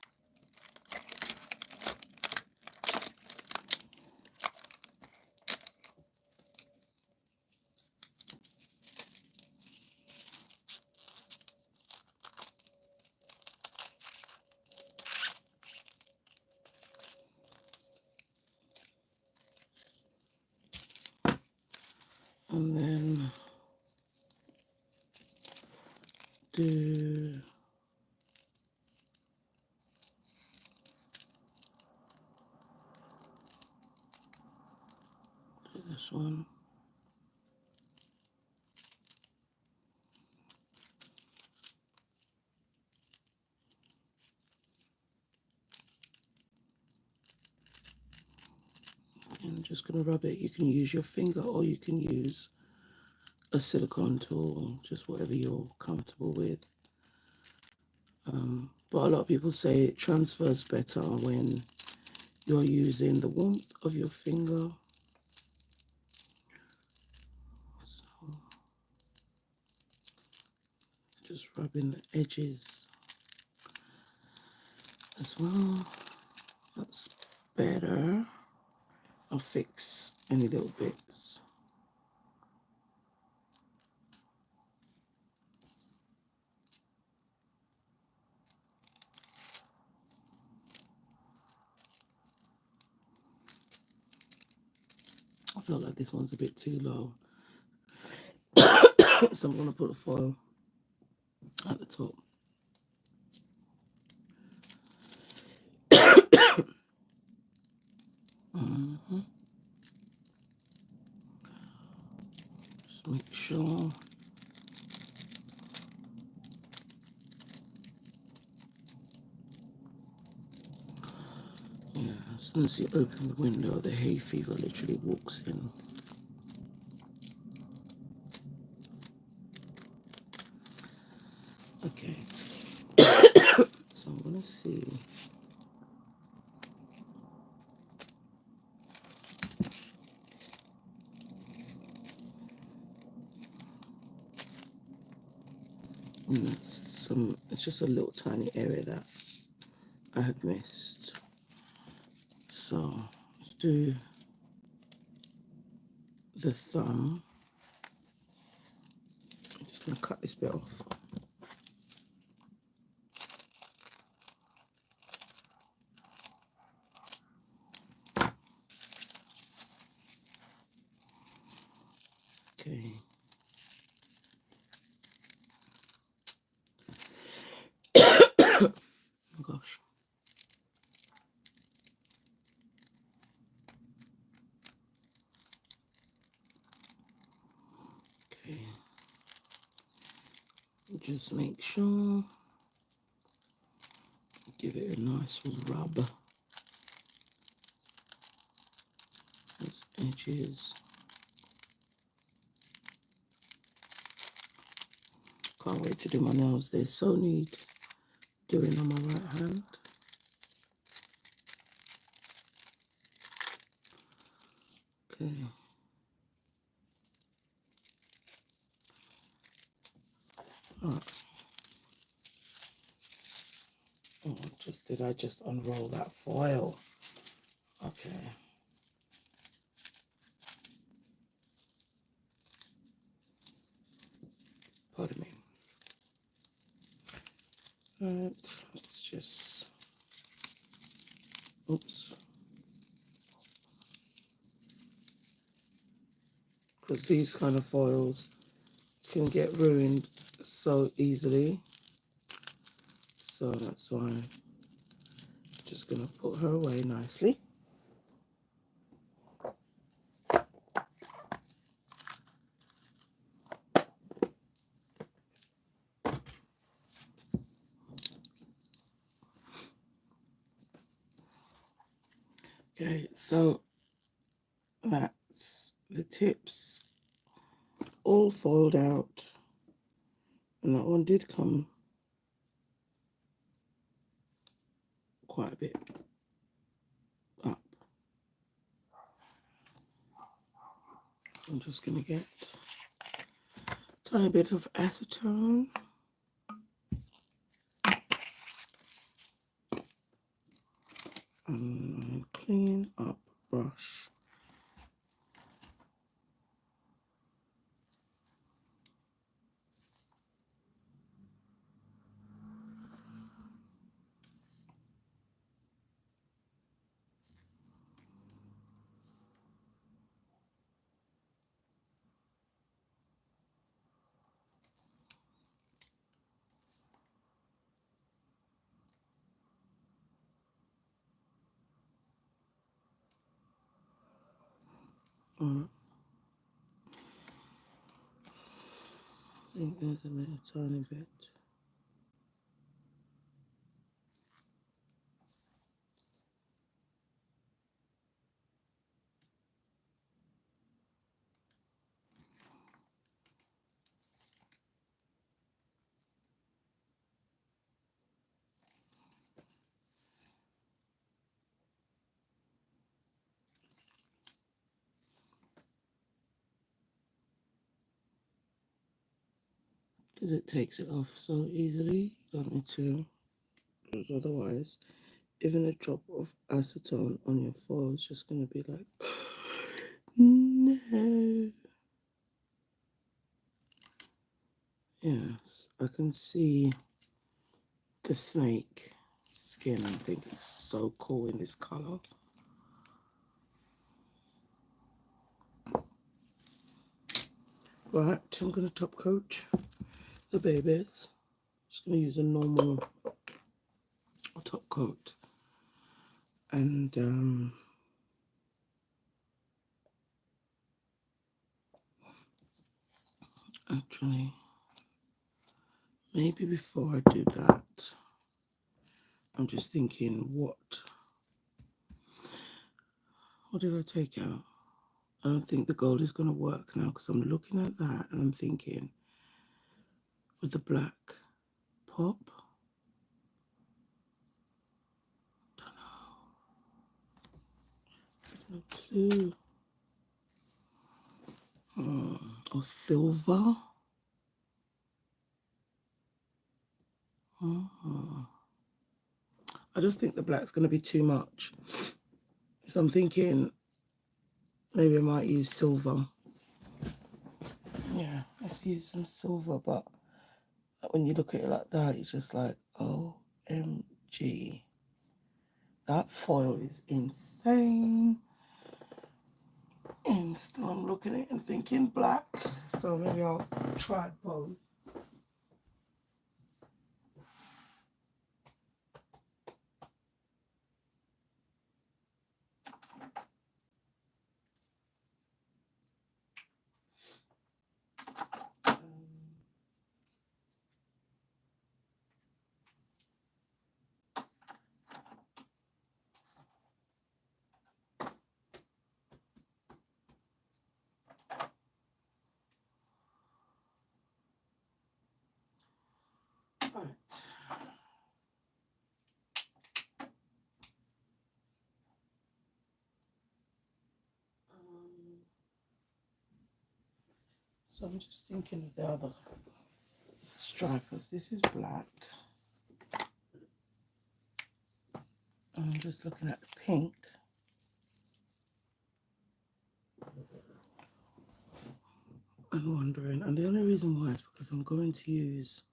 And then do this one. And I'm just going to rub it. You can use your finger or you can use a silicone tool, just whatever you're comfortable with. But a lot of people say it transfers better when you're using the warmth of your finger. So just rubbing the edges as well. That's better. I'll fix any little bits. I feel like this one's a bit too low. So I'm going to put the foil at the top. Just make sure. Yeah, as soon as you open the window, the hay fever literally walks in. Okay. So I'm going to see. And it's just a little tiny area that I had missed. So let's do the thumb. I'm just going to cut this bit off. Okay. Oh gosh. Okay. Just make sure. Give it a nice rub. Those edges. Can't wait to do my nails. They're so neat doing on my right hand. Okay. Oh, did I just unroll that foil? Okay. Pardon me. Right, let's just, oops. Because these kind of foils can get ruined so easily. So that's why I'm just going to put her away nicely. Okay, so that's the tips all foiled out, and that one did come quite a bit up. I'm just going to get a tiny bit of acetone. And clean up brush. I think there's a little tiny bit. Because it takes it off so easily. You don't need to, because otherwise, even a drop of acetone on your foil is just going to be like, no. Yes, I can see the snake skin. I think it's so cool in this color. Right, I'm going to top coat the babies. Just going to use a normal top coat. And actually, maybe before I do that, I'm just thinking, what did I take out? I don't think the gold is going to work now, because I'm looking at that and I'm thinking, with the black pop, don't know, no clue. Or silver. I just think the black's going to be too much. So I'm thinking maybe I might use silver. Yeah, let's use some silver, but when you look at it like that, it's just like, OMG. That foil is insane. And still I'm looking at it and thinking black. So maybe I'll try both. Right. So I'm just thinking of the other stripers. This is black. I'm just looking at the pink. I'm wondering, and the only reason why is because I'm going to use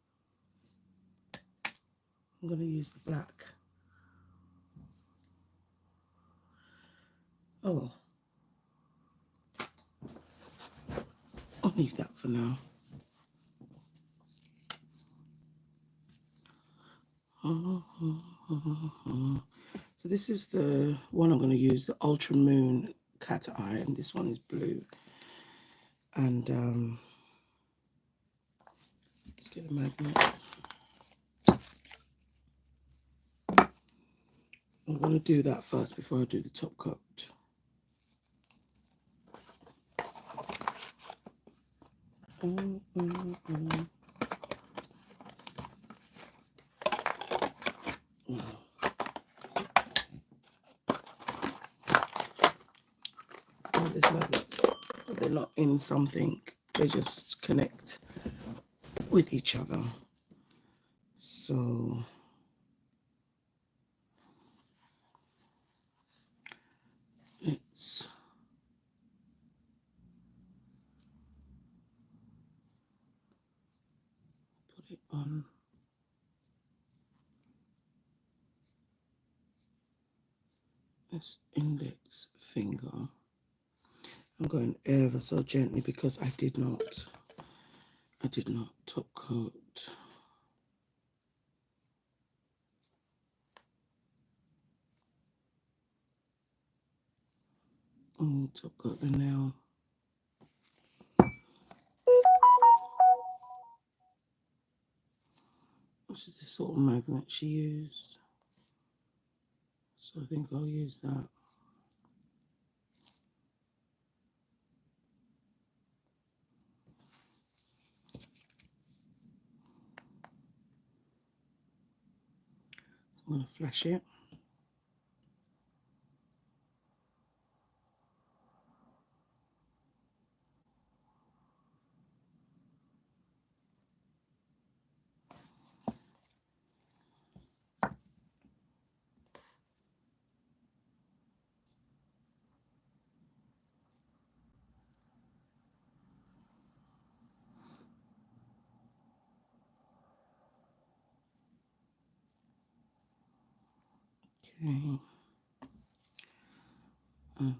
the black. Oh, I'll leave that for now. So this is the one I'm going to use, the Ultra Moon Cat Eye, and this one is blue. And let's get a magnet. I'm going to do that first before I do the top coat. This magnet, they're not in something, they just connect with each other. So let's put it on this index finger. I'm going ever so gently because I did not top coat. Top coat the nail. This is the sort of magnet she used, so I think I'll use that. I'm going to flash it. Okay. And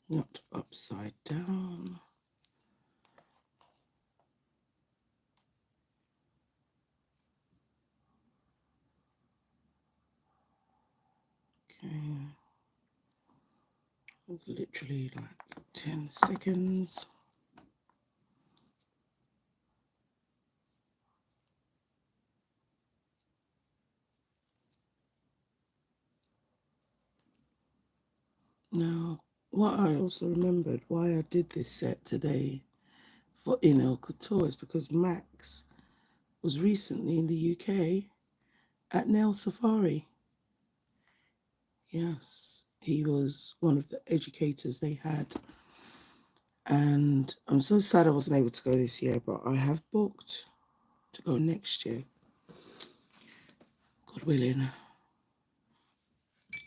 not upside down. Okay. It's literally like 10 seconds. Now, what I also remembered why I did this set today for Enailcouture is because Max was recently in the UK at Nail Safari. Yes, he was one of the educators they had. And I'm so sad I wasn't able to go this year, but I have booked to go next year. God willing.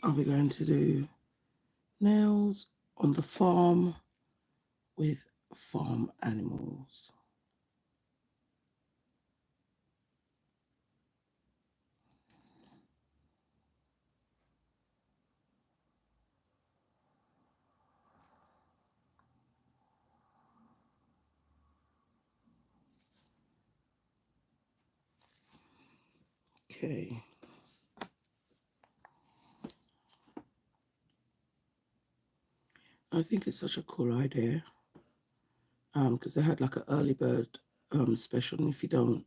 I'll be going to do nails on the farm with farm animals. Okay. I think it's such a cool idea. Because they had like an early bird special, and if you don't,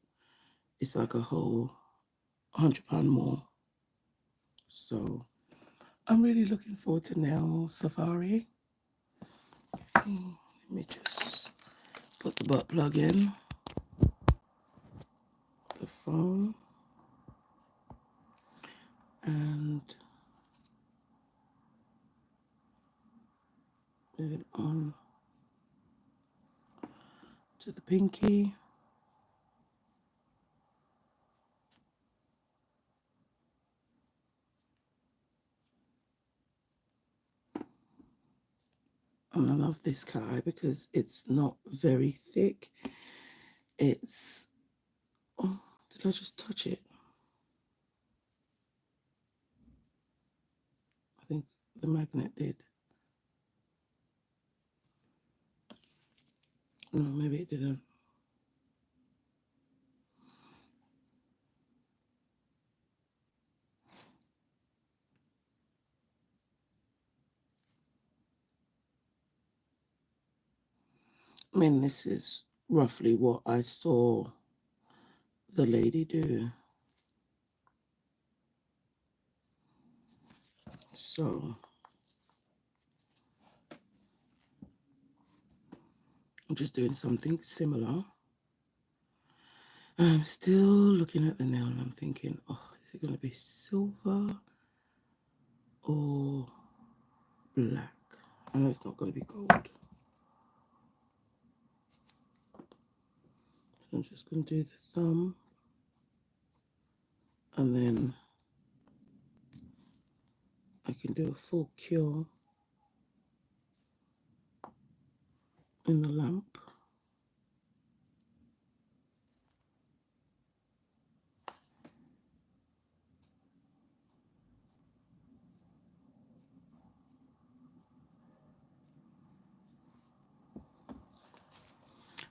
it's like a whole £100 more. So I'm really looking forward to Nail Safari. Let me just put the butt plug in, the phone, and move it on to the pinky. And I love this cat eye because it's not very thick. It's, oh, did I just touch it? I think the magnet did. No, maybe it didn't. I mean, this is roughly what I saw the lady do. So I'm just doing something similar. I'm still looking at the nail and I'm thinking, oh, is it going to be silver or black? I know it's not going to be gold. So I'm just going to do the thumb, and then I can do a full cure in the lamp.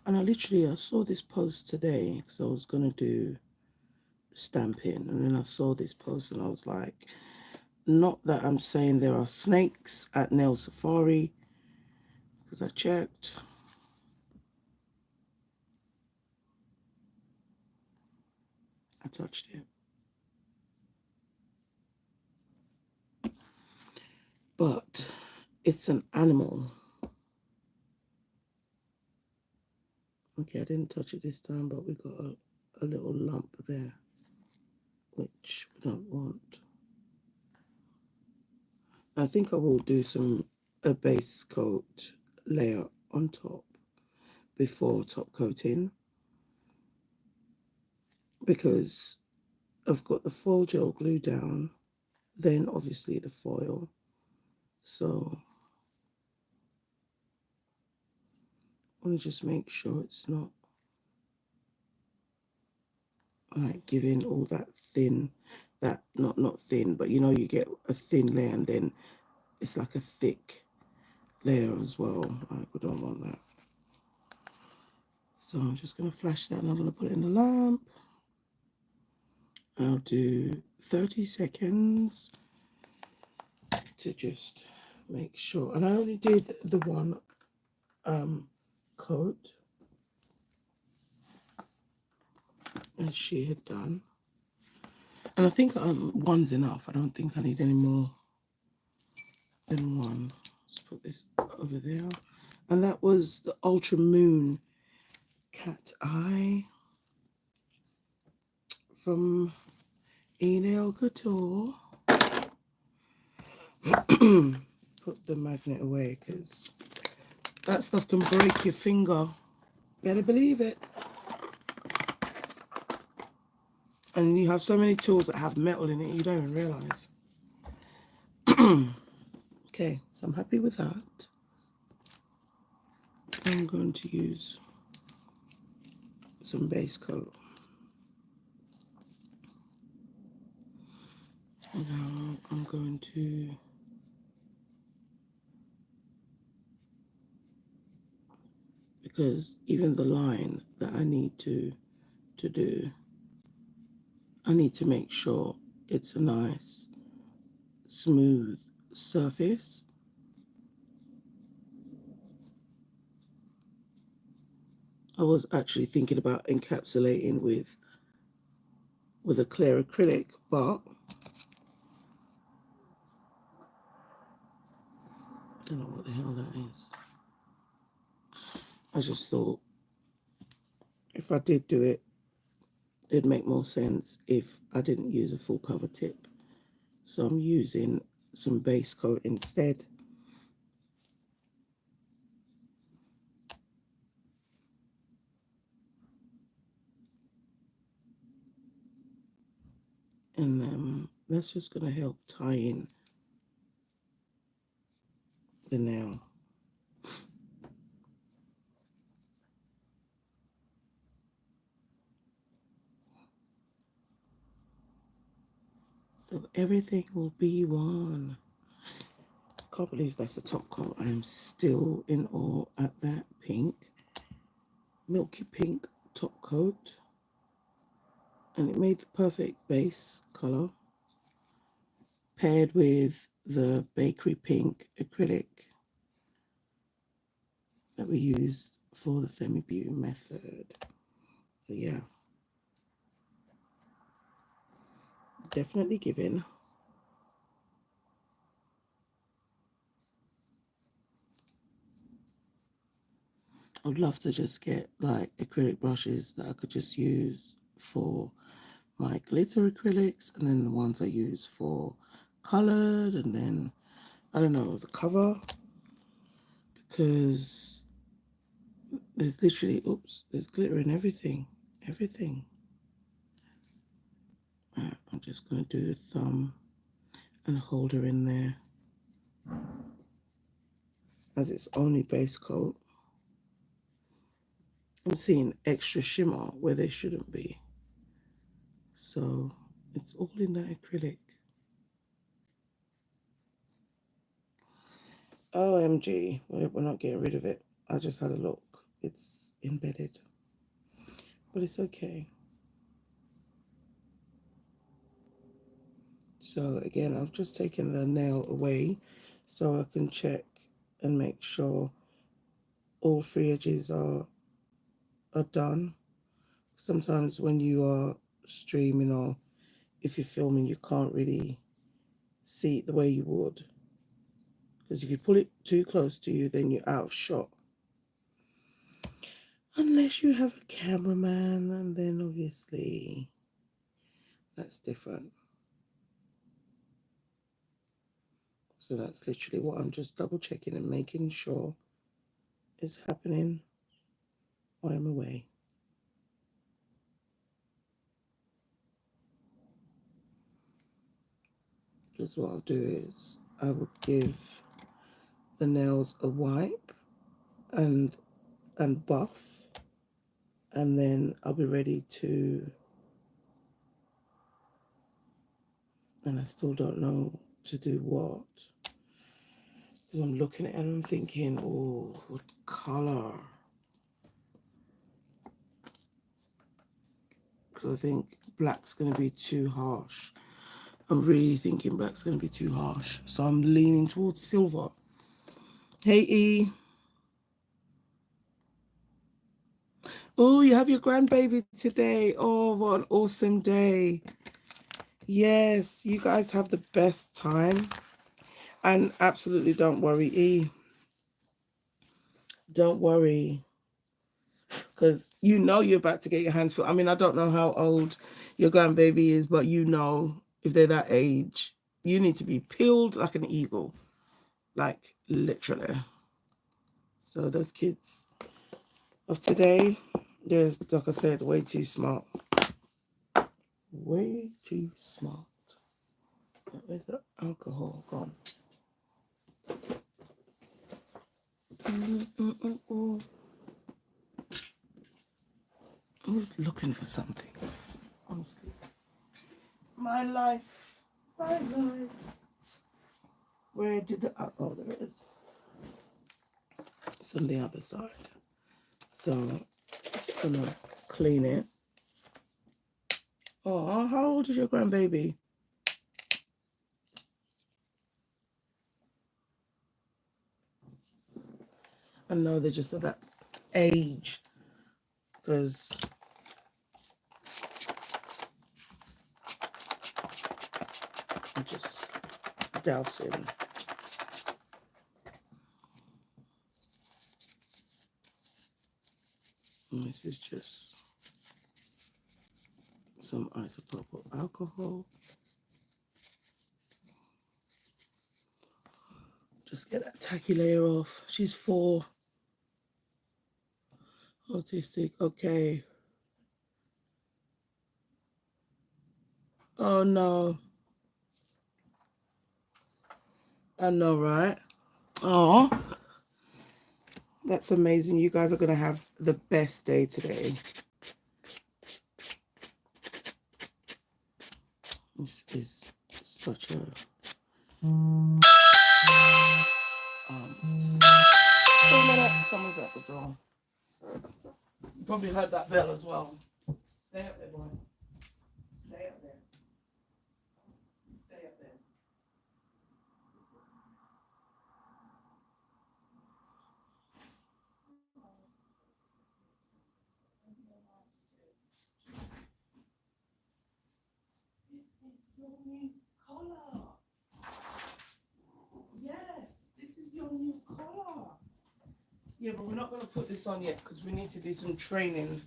And I saw this post today because I was going to do stamping, and then I saw this post and I was like, not that I'm saying there are snakes at Nail Safari, because I checked. I touched it. But it's an animal. Okay, I didn't touch it this time, but we got a little lump there, which we don't want. I think I will do a base coat layer on top before top coating, because I've got the foil gel glue down, then obviously the foil. So I want to just make sure it's not like giving all that thin, that not thin, but you know, you get a thin layer and then it's like a thick layer as well. We don't want that. So I'm just going to flash that and I'm going to put it in the lamp. I'll do 30 seconds to just make sure. And I only did the one coat as she had done. And I think one's enough. I don't think I need any more than one. Let's put this over there. And that was the Ultra Moon Cat Eye from Enailcouture. Put the magnet away because that stuff can break your finger. Better believe it. And you have so many tools that have metal in it, you don't even realize. Okay, so I'm happy with that. I'm going to use some base coat. Now I'm going to because even the line that I need to do, I need to make sure it's a nice smooth surface. I was actually thinking about encapsulating with a clear acrylic, but I don't know what the hell that is. I just thought if I did do it, it'd make more sense if I didn't use a full cover tip. So I'm using some base coat instead. And that's just going to help tie in the nail. So everything will be one. Can't believe that's a top coat. I am still in awe at that pink, milky pink top coat. And it made the perfect base color paired with the bakery pink acrylic that we used for the Femi Beauty Method. So yeah, definitely giving. I would love to just get like acrylic brushes that I could just use for my glitter acrylics, and then the ones I use for colored, and then I don't know, the cover, because there's literally, oops, there's glitter in everything. I'm just going to do the thumb and hold her in there as its only base coat. I'm seeing extra shimmer where they shouldn't be. So it's all in that acrylic. OMG, we're not getting rid of it. I just had a look. It's embedded. But it's okay. So again, I've just taken the nail away so I can check and make sure all 3 edges are done. Sometimes when you are streaming or if you're filming, you can't really see it the way you would. Because if you pull it too close to you, then you're out of shot. Unless you have a cameraman, and then obviously that's different. So that's literally what I'm just double checking and making sure is happening while I'm away. Because what I'll do is I will give the nails a wipe and buff, and then I'll be ready to, and I still don't know to do what. Because I'm looking at it and I'm thinking, oh, what color? Because I think black's going to be too harsh. I'm really thinking black's going to be too harsh. So I'm leaning towards silver. Hey, E. Oh, you have your grandbaby today. Oh, what an awesome day. Yes, you guys have the best time. And absolutely don't worry, E. Don't worry. Because you know you're about to get your hands full. I mean, I don't know how old your grandbaby is, but you know if they're that age, you need to be peeled like an eagle. Like, literally. So those kids of today, they're, like I said, way too smart. Way too smart. Where's the alcohol gone? I was looking for something, honestly. My life. Where did the, oh, there it is. It's on the other side. So, I'm just gonna clean it. Oh, how old is your grandbaby? I know they're just at that age, because I'm just dousing. And this is just some isopropyl alcohol. Just get that tacky layer off. She's 4. Autistic. Okay. Oh no. I know, right? Oh, that's amazing. You guys are going to have the best day today. This is such a... someone's at the door. You probably heard that bell as well. Stay up there, boy. Stay up there. Stay up there. This is your new collar. Yes, this is your new collar. Yeah, but we're not going to put this on yet because we need to do some training.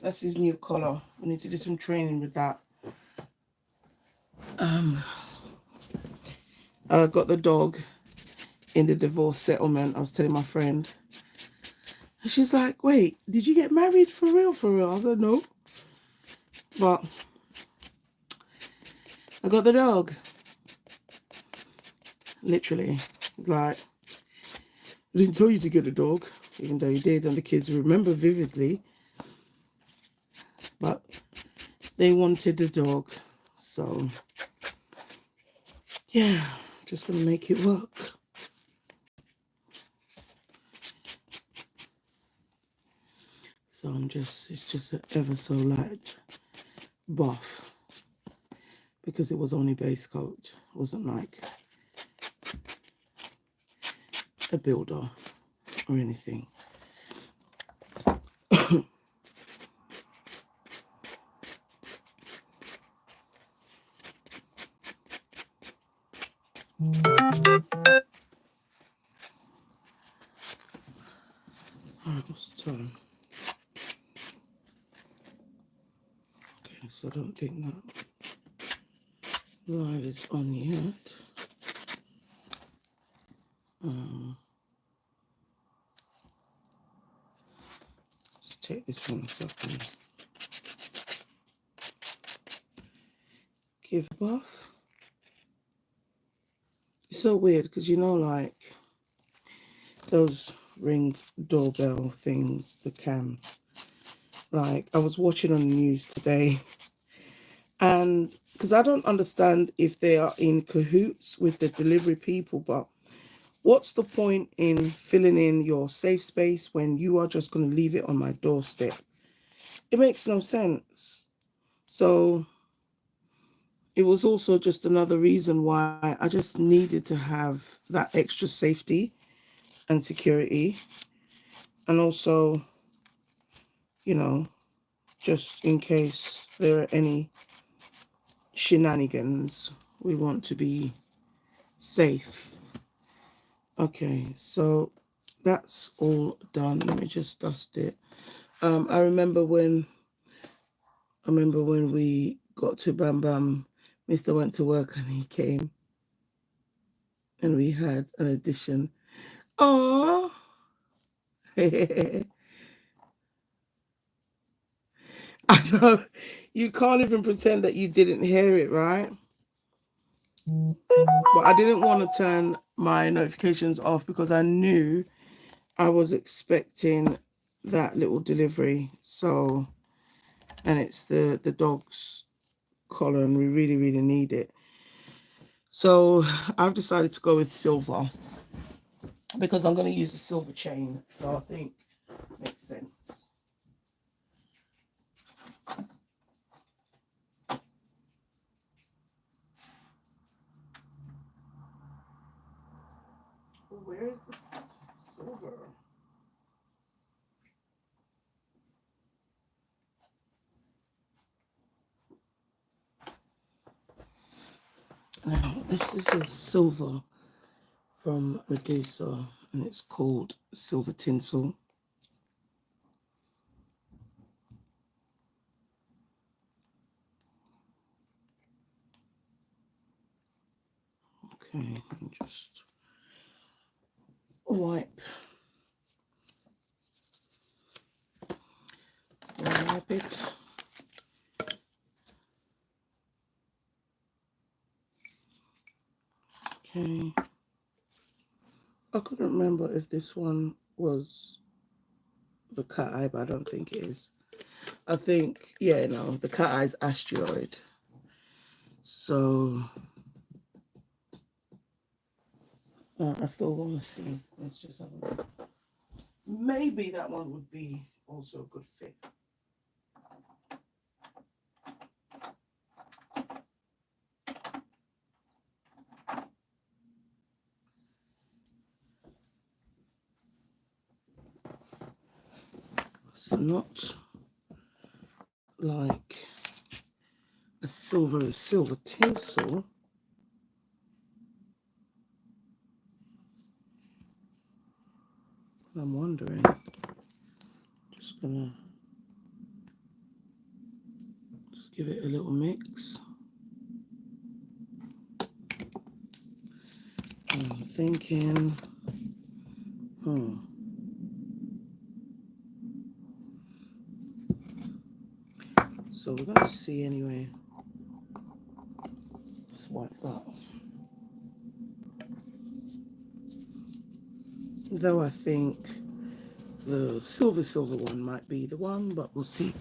That's his new collar. We need to do some training with that. I got the dog in the divorce settlement. I was telling my friend. And she's like, wait, did you get married for real, for real? I said, no. But I got the dog. Literally. It's like, I didn't tell you to get a dog, even though you did, and the kids remember vividly. But they wanted the dog. So, yeah, just going to make it work. So it's just an ever so light buff. Because it was only base coat. It wasn't like a builder or anything. Alright, what's the time? Okay, so I don't think that live is on yet. Just take this 1 second. Give a buff. It's so weird because, you know, like those Ring doorbell things, the cam. Like, I was watching on the news today, and because I don't understand if they are in cahoots with the delivery people, but what's the point in filling in your safe space when you are just going to leave it on my doorstep? It makes no sense. So it was also just another reason why I just needed to have that extra safety and security. And also, you know, just in case there are any shenanigans, we want to be safe. Okay, so that's all done. Let me just dust it. I remember when we got to Bam Bam, Mr. went to work and he came and we had an addition. Oh, I know, you can't even pretend that you didn't hear it, right? But I didn't want to turn my notifications off because I knew I was expecting that little delivery. So, and it's the dog's collar and we really, really need it. So I've decided to go with silver because I'm going to use a silver chain. So I think it makes sense. Where is the silver? Now, this is a silver from Medusa, and it's called Silver Tinsel. Okay, and just wipe it. Okay. I couldn't remember if this one was the cat eye, but I don't think it is. I think, yeah, no, the cat eye is asteroid. So I still want to see. Let's just have a look. Maybe that one would be also a good fit. It's not like a silver tinsel. I'm wondering. Just gonna give it a little mix. I'm thinking, so we're gonna see anyway. Let's wipe that. Though I think the silver one might be the one, but we'll see.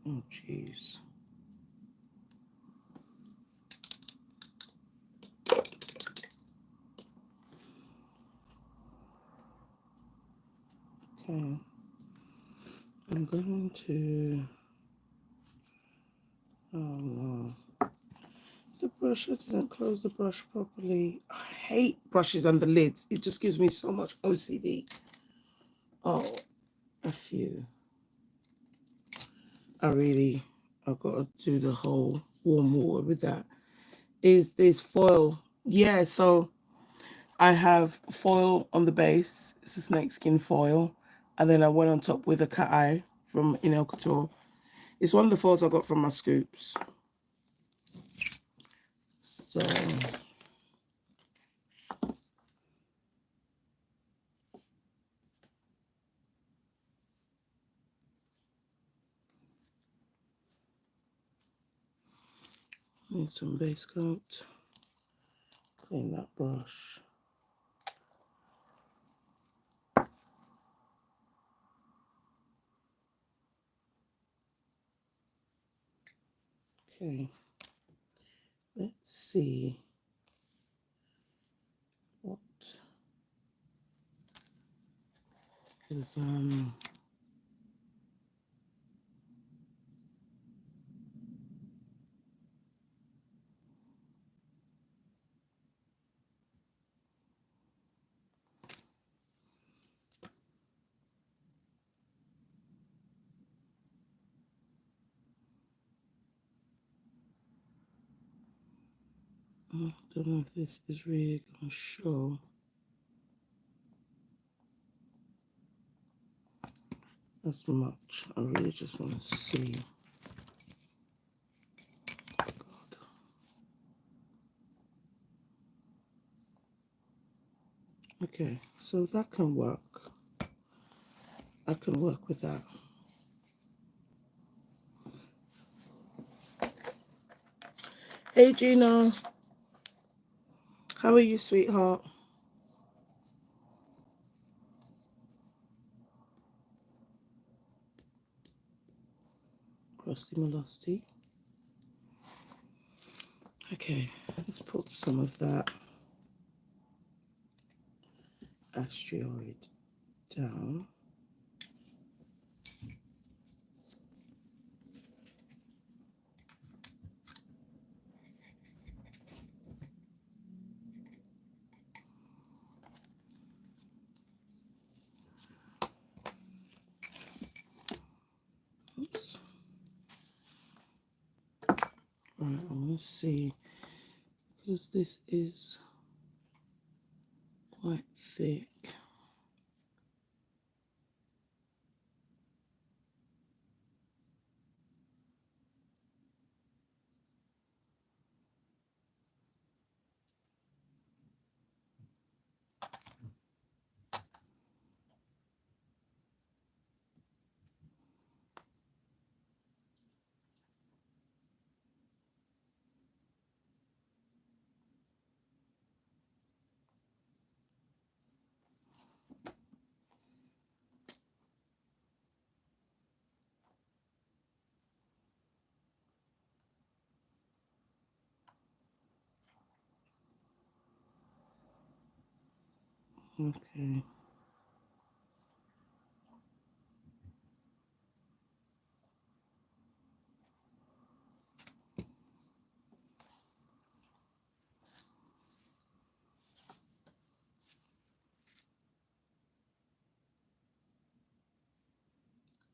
Oh, jeez. Okay. I'm going to... Oh, no. The brush, I didn't close the brush properly. I hate brushes and the lids. It just gives me so much OCD. Oh, a few. I've got to do the whole warm water with that. Is this foil? Yeah, so I have foil on the base. It's a snakeskin foil. And then I went on top with a cat eye from Enailcouture. It's one of the foils I got from my scoops. So need some base coat. Clean that brush. Okay. Let's see what is I don't know if this is really going to show. As much. I really just want to see. God. Okay, so that can work. I can work with that. Hey Gina, how are you, sweetheart? Crusty mollusty. Okay, let's put some of that asteroid down. Oops. Right, I'm going to see, because this is quite thick. Okay.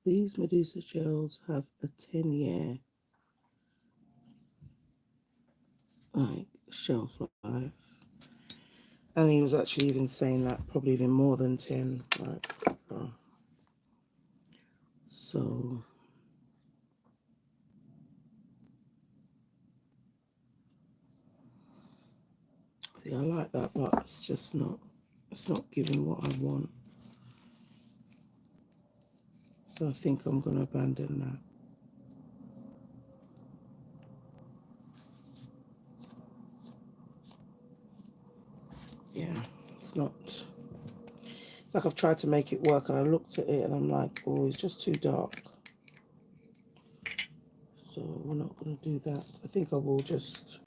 These Medusa gels have a 10-year like shelf life. And he was actually even saying that probably even more than 10. Like, so see, I like that, but it's just not, it's not giving what I want. So I think I'm going to abandon that. Yeah, it's not, it's like I've tried to make it work and I looked at it and I'm like, oh, it's just too dark. So we're not going to do that. I think I will just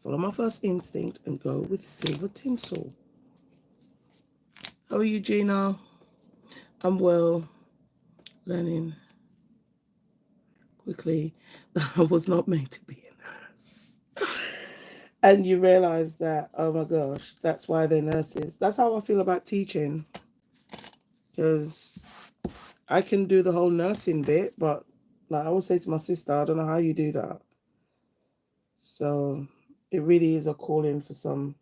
follow my first instinct and go with silver tinsel. How are you, Gina? I'm well, learning quickly that I was not made to be a nurse. And you realize that, oh my gosh, that's why they're nurses. That's how I feel about teaching. Because I can do the whole nursing bit, but like I always say to my sister, I don't know how you do that. So it really is a calling for some,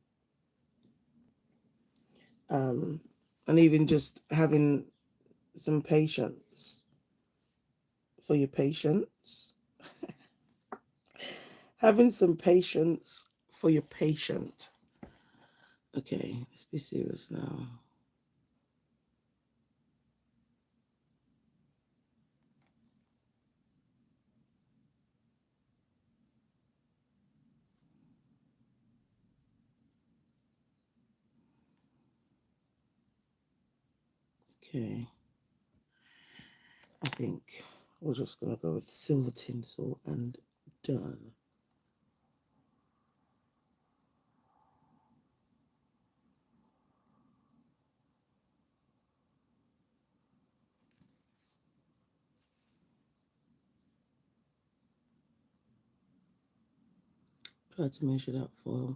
and even just having some patience for your patients. Having some patience for your patient. Okay, let's be serious now. Okay, I think we're just going to go with silver tinsel and done. Try to measure that foil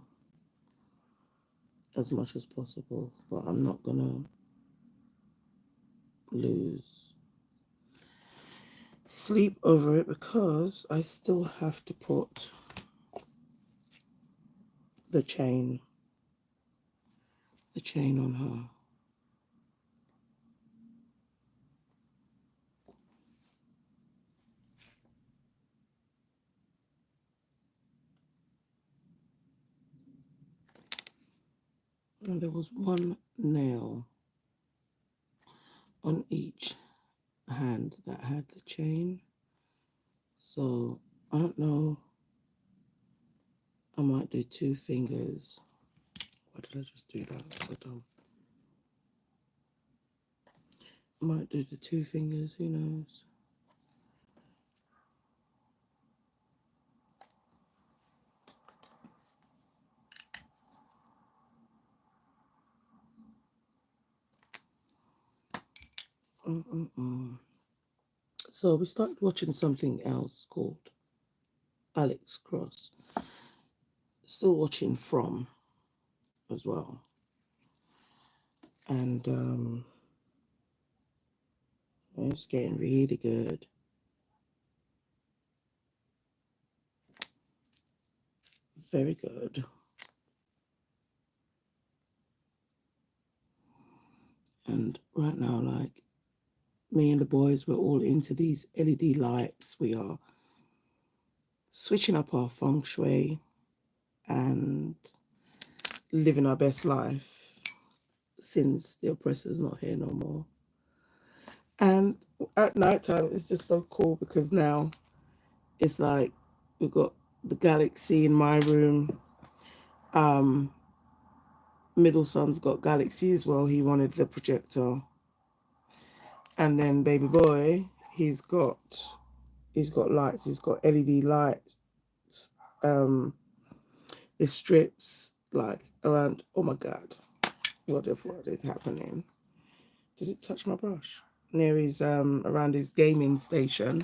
as much as possible, but I'm not going to lose sleep over it because I still have to put the chain on her. And there was one nail on each hand that had the chain. So I don't know. I might do 2 fingers. Why did I just do that? So dumb. I might do the 2 fingers, who knows? So we started watching something else called Alex Cross. Still watching From as well. And it's getting really good. Very good. And right now, like, me and the boys, we're all into these LED lights. We are switching up our feng shui and living our best life since the oppressor's not here no more. And at night time, it's just so cool because now it's like we've got the galaxy in my room. Middle son's got galaxy as well. He wanted the projector. And then baby boy, he's got lights. He's got LED lights. The strips like around. Oh my god! what the fuck is happening? Did it touch my brush? Near his around his gaming station.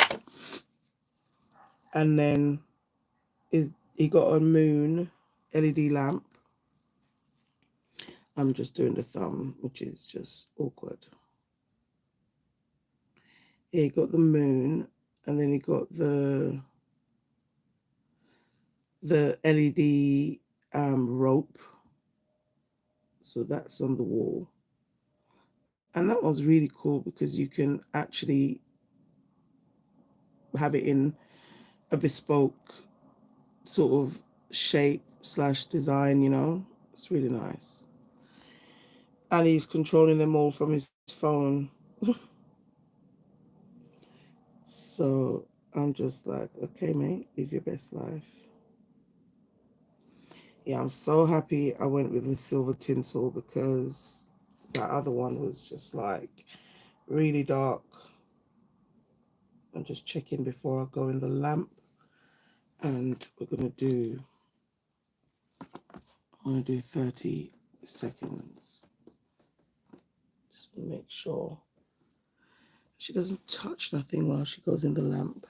And then he got a moon LED lamp. I'm just doing the thumb, which is just awkward. Yeah, he got the moon, and then he got the LED rope. So that's on the wall. And that one's really cool because you can actually have it in a bespoke sort of shape / design, you know. It's really nice. And he's controlling them all from his phone. So I'm just like, okay, mate, live your best life. Yeah, I'm so happy I went with the silver tinsel because that other one was just like really dark. I'm just checking before I go in the lamp. And we're going to do, I'm going to do 30 seconds. Just make sure she doesn't touch nothing while she goes in the lamp.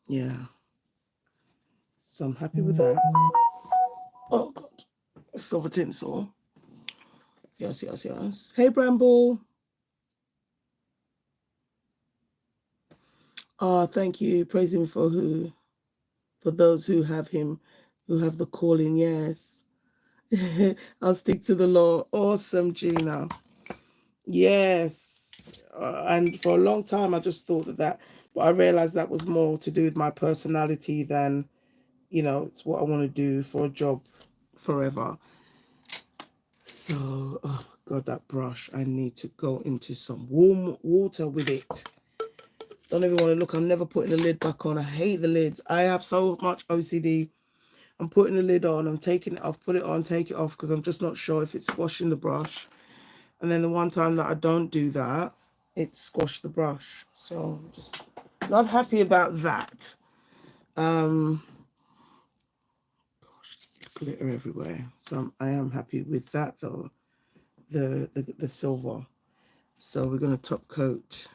Yeah. So I'm happy with that. Oh, God. Silver tinsel. Yes, yes, yes. Hey, Bramble. Oh, thank you. Praise him for who? For those who have him, who have the calling. Yes. I'll stick to the law. Awesome, Gina. Yes. And for a long time, I just thought that, but I realized that was more to do with my personality than, you know, it's what I want to do for a job forever. So, oh God, that brush, I need to go into some warm water with it. Don't even want to look. I'm never putting the lid back on. I hate the lids. I have so much OCD. I'm putting the lid on. I'm taking it off, put it on, take it off because I'm just not sure if it's squashing the brush. And then the one time that I don't do that, it squashed the brush. So I'm just not happy about that. Gosh, glitter everywhere. So I am happy with that though. The silver. So we're going to top coat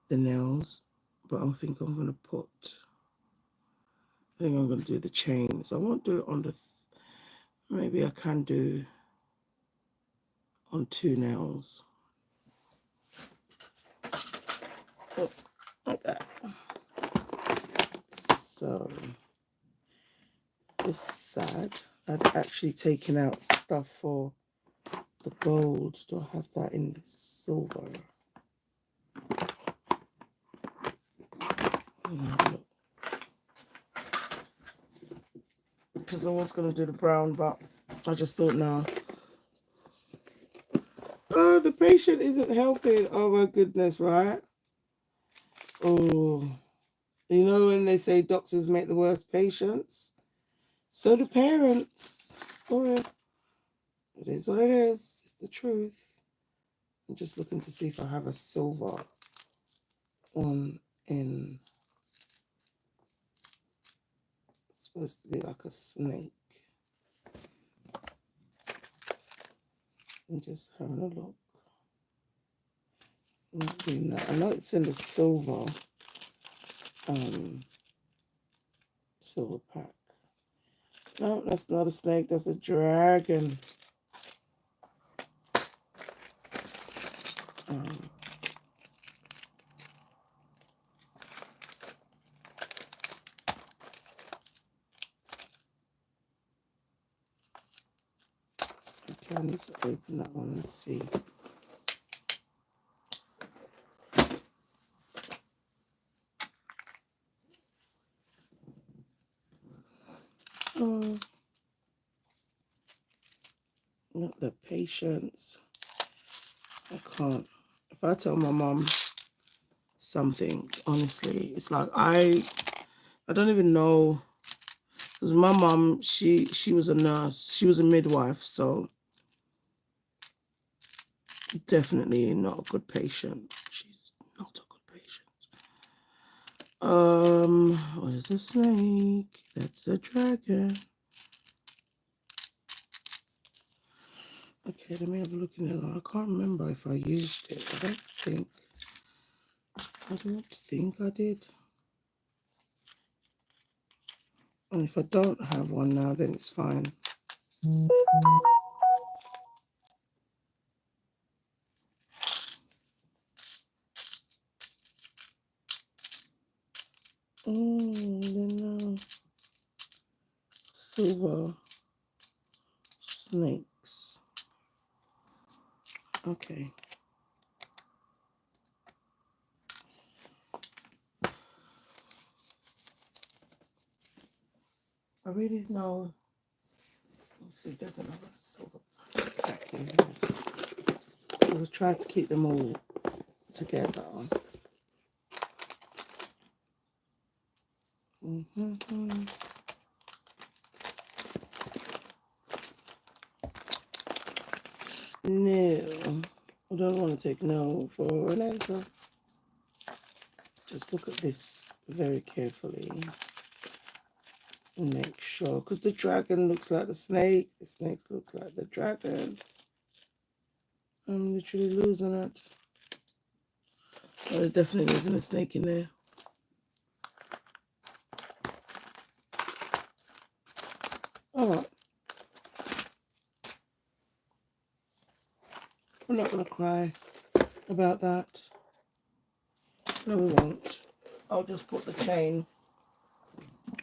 the nails, but I think I'm going to do the chains. I won't do it on the, maybe I can do on 2 nails. Oh, like that. So this side, I've actually taken out stuff for the gold. Do I have that in the silver? Because I was going to do the brown, but I just thought, no. Oh, the patient isn't helping. Oh my goodness, right? Oh, you know when they say doctors make the worst patients? So do parents. Sorry. It is what it is. It's the truth. I'm just looking to see if I have a silver one in. It's supposed to be like a snake. I'm just having a look. Not doing that. I know it's in the silver silver pack. No, that's not a snake, that's a dragon. Okay, I need to open that one and see. Oh, not the patience. I can't. If I tell my mom something, honestly, it's like I don't even know. Because my mom, she was a nurse. She was a midwife, so definitely not a good patient. She's not a good patient. Where's the snake? That's the dragon. Okay, let me have a look in there. I can't remember if I used it. I don't think I did. And if I don't have one now, then it's fine. Then silver snakes. Okay. I really know. Let's see if there's another silver pack in here. We'll try to keep them all together. No, I don't want to take no for an answer. Just look at this very carefully and make sure, because the dragon looks like the snake looks like the dragon. I'm literally losing it. Oh, there definitely isn't a snake in there. All right. I'm not going to cry about that. No, we won't. I'll just put the chain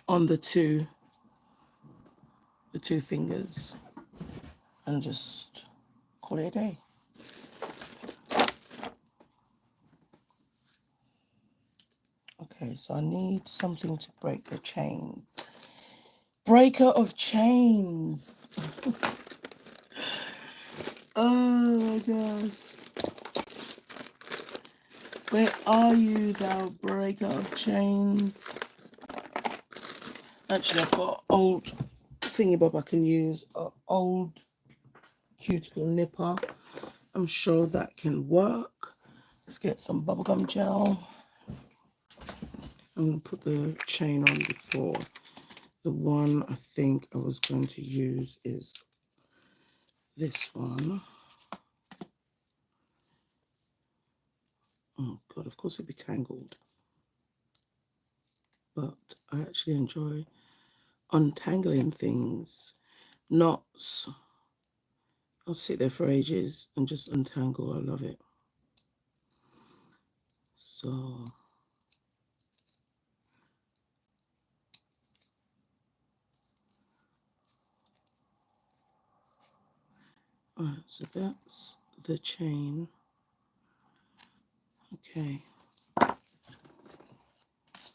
on the two fingers and just call it a day. Okay, so I need something to break the chains. Breaker of chains. Oh my gosh. Where are you, thou breaker of chains? Actually, I've got an old thingy bob I can use, an old cuticle nipper. I'm sure that can work. Let's get some bubblegum gel. I'm going to put the chain on before. The one I think I was going to use is this one. Oh God, of course it'd be tangled. But I actually enjoy untangling things. Knots. I'll sit there for ages and just untangle. I love it. So alright, so that's the chain. Okay.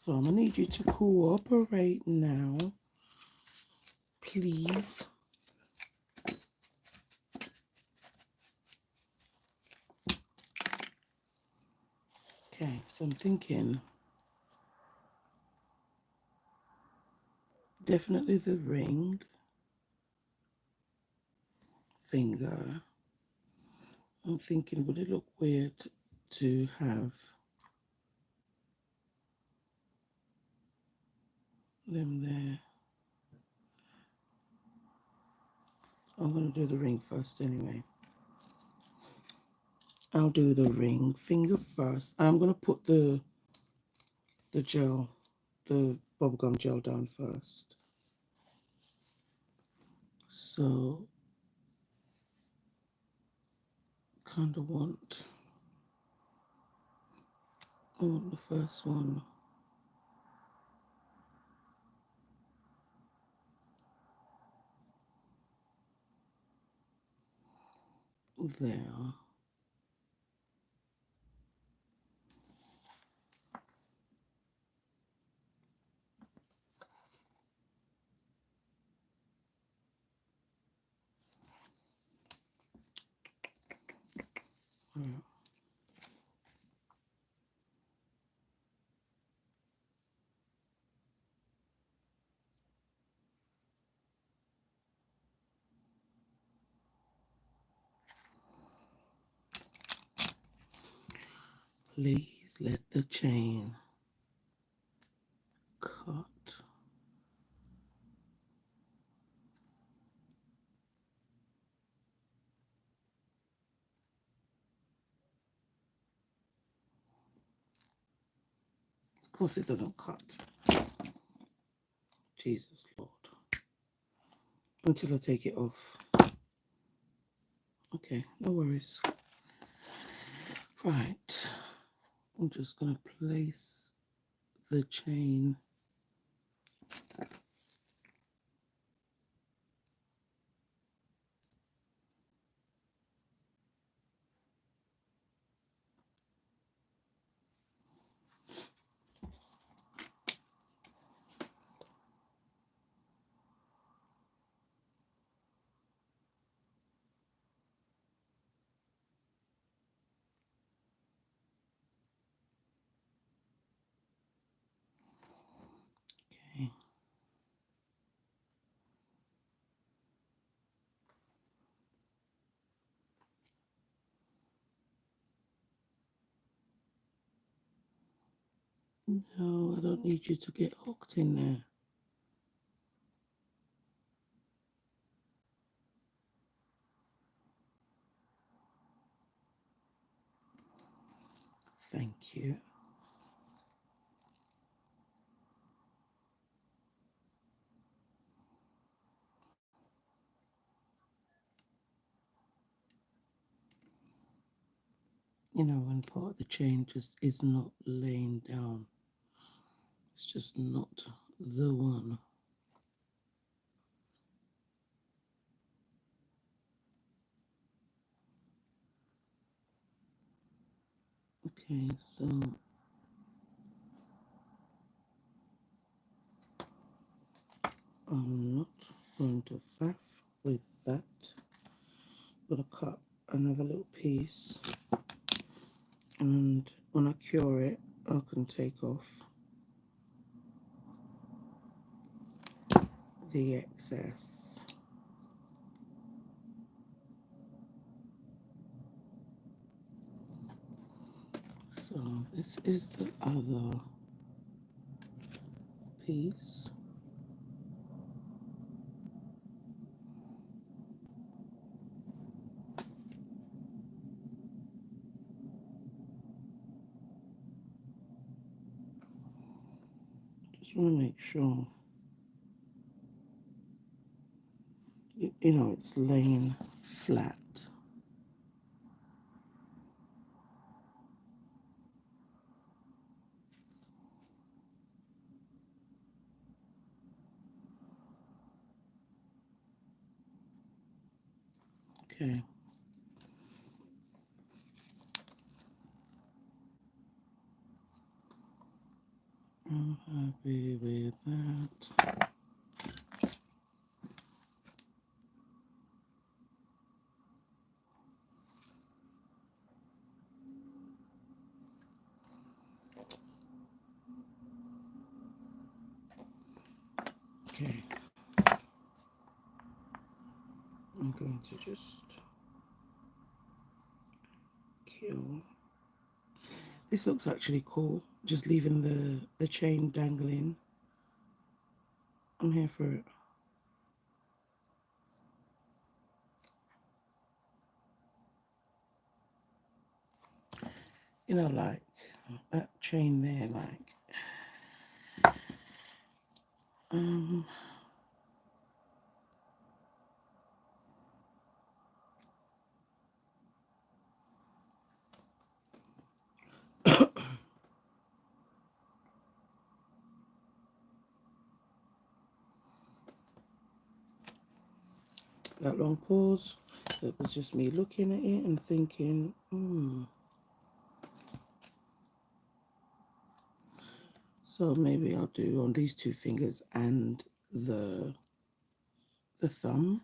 So I'm gonna need you to cooperate now, please. Okay, so I'm thinking definitely the ring finger. I'm thinking, would it look weird to have them there? I'm going to do the ring first anyway. I'll do the ring finger first. I'm going to put the gel, the bubblegum gel down first. So, kind of want the first one there. Right. Please let the chain cut. course it doesn't cut. Jesus Lord. Until I take it off. Okay, no worries. Right. I'm just going to place the chain. Okay. No, I don't need you to get hooked in there. Thank you. You know, when part of the chain just is not laying down. It's just not the one. Okay, so I'm not going to faff with that. I'm going to cut another little piece, and when I cure it, I can take off the excess. So this is the other piece. Just want to make sure, you know, it's laying flat. Okay. I'm happy with that. Okay. I'm going to just kill. This looks actually cool, just leaving the chain dangling. I'm here for it. You know, like that chain there, like that long pause. It was just me looking at it and thinking, So maybe I'll do on these two fingers and the thumb.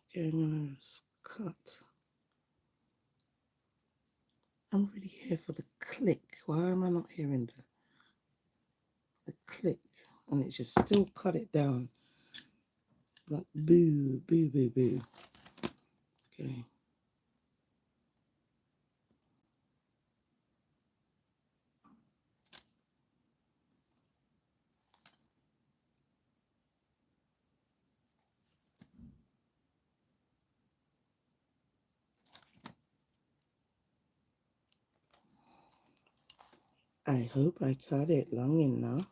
Okay, I'm gonna just cut. I'm really here for the click. Why am I not hearing the click? And it just still cut it down. Like boo, boo, boo, boo. Okay. I hope I cut it long enough.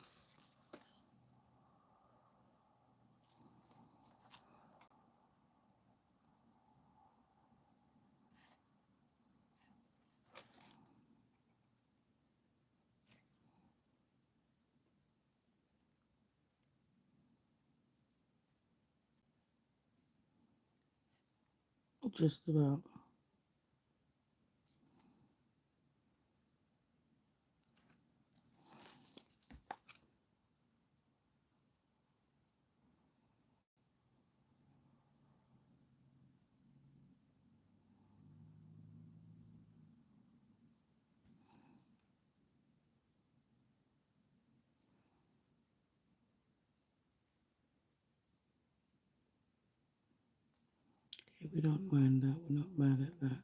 Just about. Okay, we don't mind that. We're not mad at that.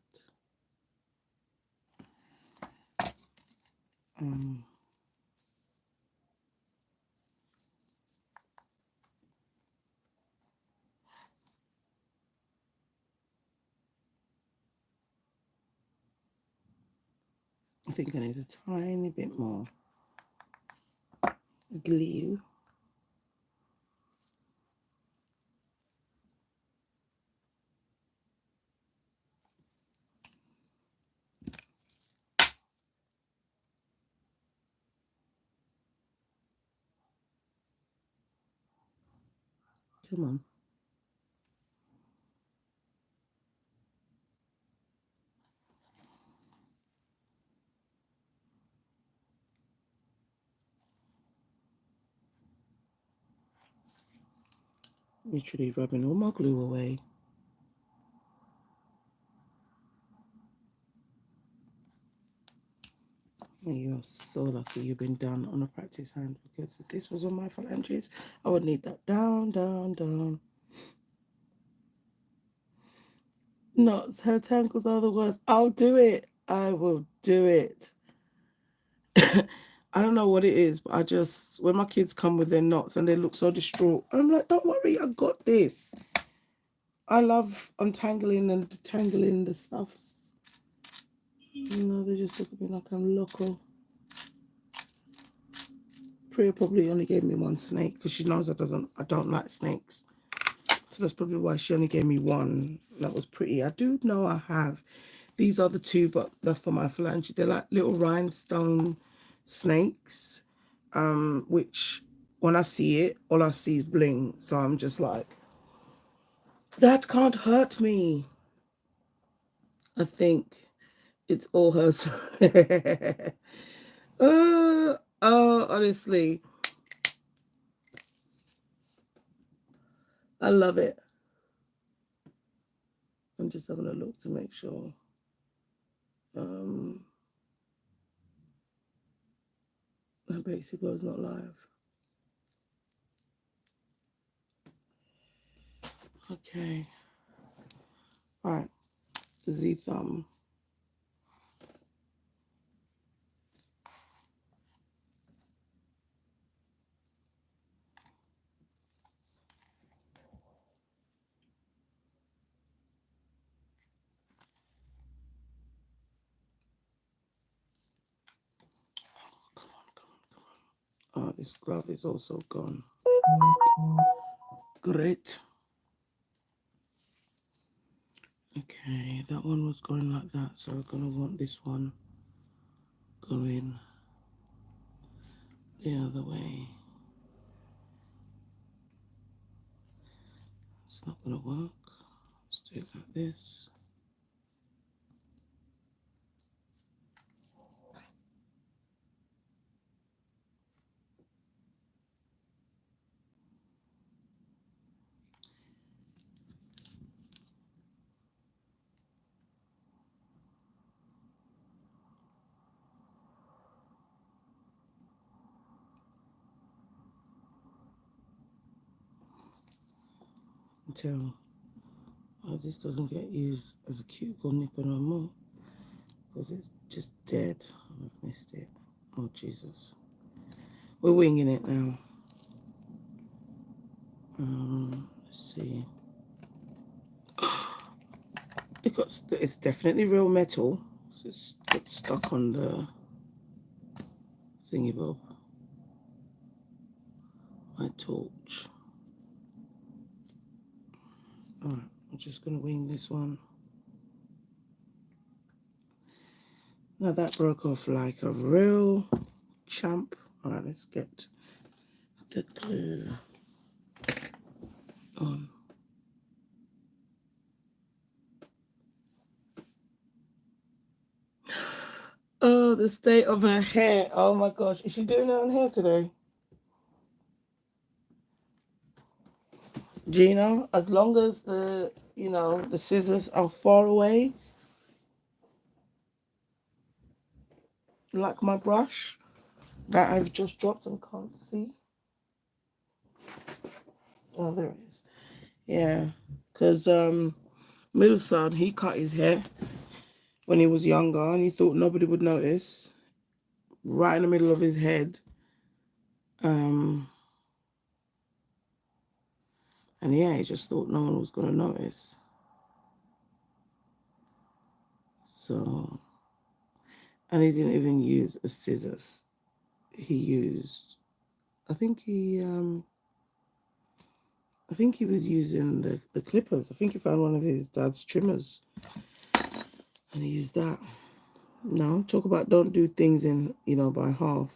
I think I need a tiny bit more glue. Come on. Literally rubbing all my glue away. And you're so lucky you've been done on a practice hand, because if this was on my phalanges, I would need that down, down, down. Knots, hair tangles are the worst. I'll do it. I will do it. I don't know what it is, but I just, when my kids come with their knots and they look so distraught, I'm like, don't worry, I got this. I love untangling and detangling the stuffs. You know, they just look at me like I'm local. Priya probably only gave me one snake because she knows I don't like snakes. So that's probably why she only gave me one. That was pretty. I do know I have. These are the two, but that's for my phalange. They're like little rhinestone snakes, which when I see it, all I see is bling. So I'm just like, that can't hurt me. I think it's all hers. Oh, honestly, I love it. I'm just having a look to make sure. That basic glow is not live. Okay. All right. Z thumb. Come on, come on, come on. Oh, this glove is also gone. Great. Okay, that one was going like that, so we're gonna want this one going the other way. It's not gonna work. Let's do it like this. Until this doesn't get used as a cuticle nipper no more, because it's just dead. I've missed it. Oh Jesus. We're winging it now. Let's see. It's definitely real metal. So it's got stuck on the thingy bob, my torch. All right, I'm just gonna wing this one. Now that broke off like a real champ. All right, let's get the glue on. Oh, the state of her hair. Oh my gosh. Is she doing her own hair today? Gina, as long as the, the scissors are far away, like my brush that I've just dropped and can't see. Oh, there it is. Yeah, because middle son, he cut his hair when he was younger and he thought nobody would notice. Right in the middle of his head. And yeah, he just thought no one was going to notice. So, and he didn't even use a scissors. He used, I think he was using the clippers. I think he found one of his dad's trimmers and he used that. No, talk about don't do things in, by half.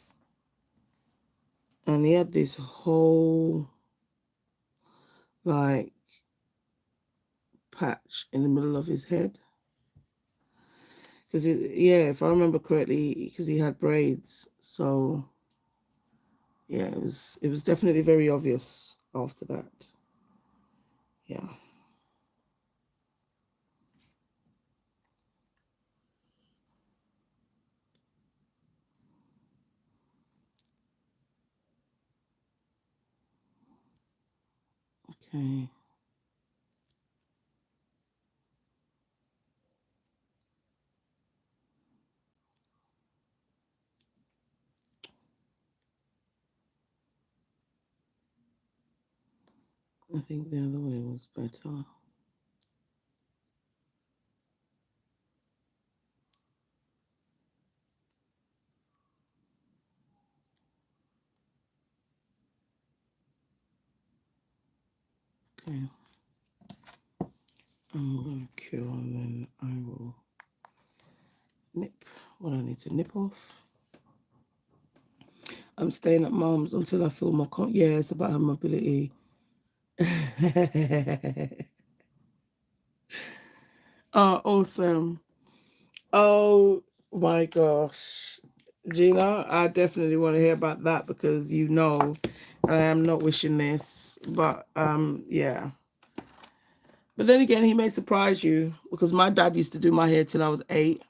And he had this whole, like, patch in the middle of his head. Because, yeah, if I remember correctly, because he had braids. So, yeah, it was definitely very obvious after that. Yeah. Okay. I think the other way was better. Okay. I'm going to cure and then I will nip what I need to nip off. I'm staying at mom's until I feel more yeah, it's about her mobility. Oh, awesome. Oh my gosh. Gina, I definitely want to hear about that because I am not wishing this. But yeah. But then again, he may surprise you because my dad used to do my hair till I was 8.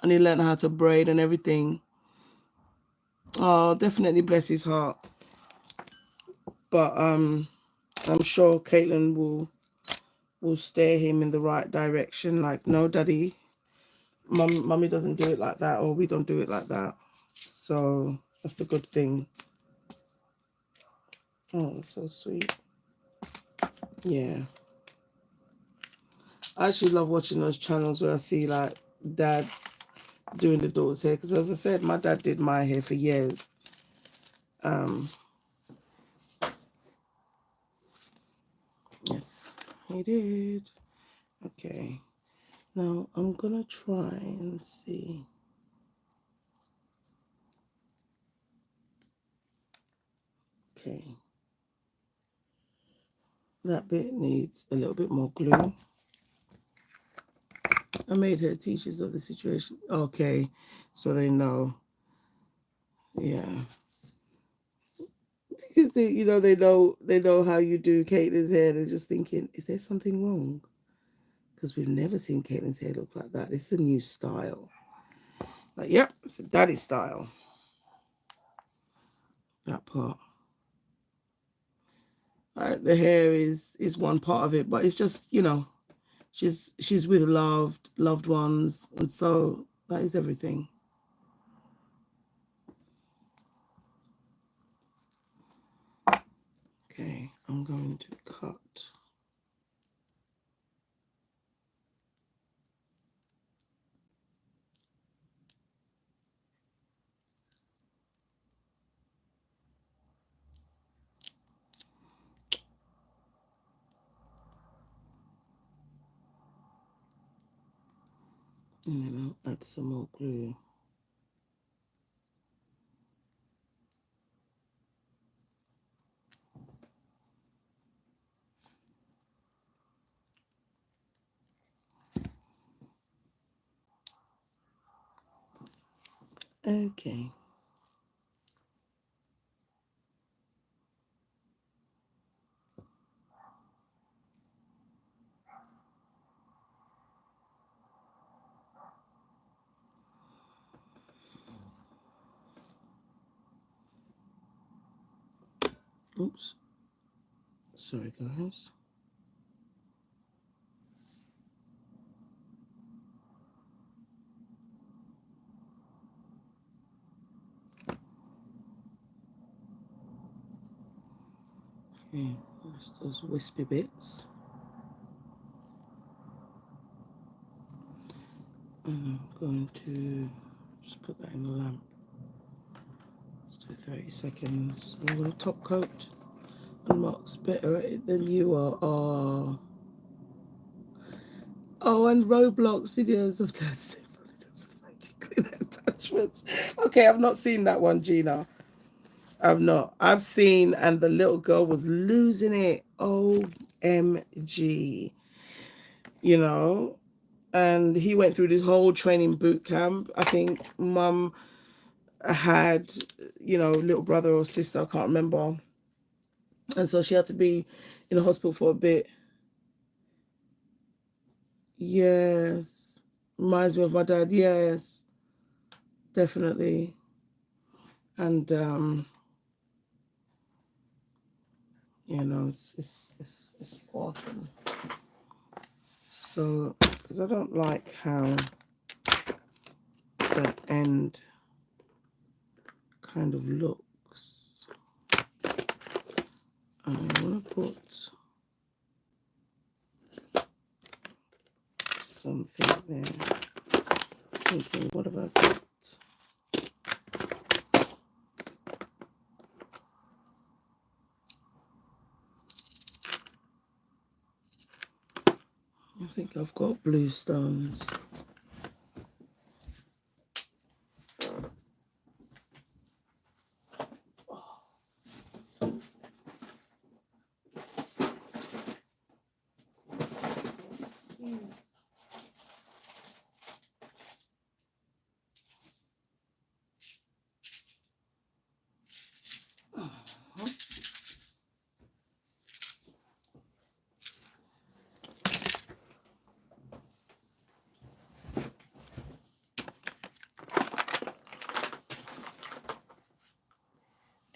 And he learned how to braid and everything. Oh, definitely bless his heart. But I'm sure Caitlin will steer him in the right direction. Like, no, daddy, mommy doesn't do it like that, or we don't do it like that. So that's the good thing. Oh, that's so sweet. Yeah. I actually love watching those channels where I see like dads doing the daughter's hair. Because as I said, my dad did my hair for years. Yes, he did. Okay. Now I'm gonna try and see. Okay. That bit needs a little bit more glue. I made her teachers of the situation. Okay, so they know. Yeah. Because they know how you do Caitlin's hair. They're just thinking, is there something wrong? Because we've never seen Caitlin's hair look like that. This is a new style. Like, yep, it's a daddy style. That part. The hair is one part of it, but it's just, she's with loved ones, and so that is everything. Okay, I'm going to cut. And then I'll add some more glue. Okay. Oops. Sorry, guys. Okay, there's those wispy bits. And I'm going to just put that in the lamp. Let's do 30 seconds. I'm going to top coat. I'm much better at it than you are. Oh, oh, and Roblox videos of dancing. Attachments. Okay, I've not seen that one, Gina. I've not. I've seen, and the little girl was losing it. OMG. You know? And he went through this whole training boot camp. I think mum had, you know, little brother or sister, I can't remember. And so she had to be in the hospital for a bit. Yes. Reminds me of my dad. Yes. Definitely. And you know, it's awesome. So, because I don't like how the end kind of looks, I want to put something there. Thinking, what have I got? I think I've got blue stones.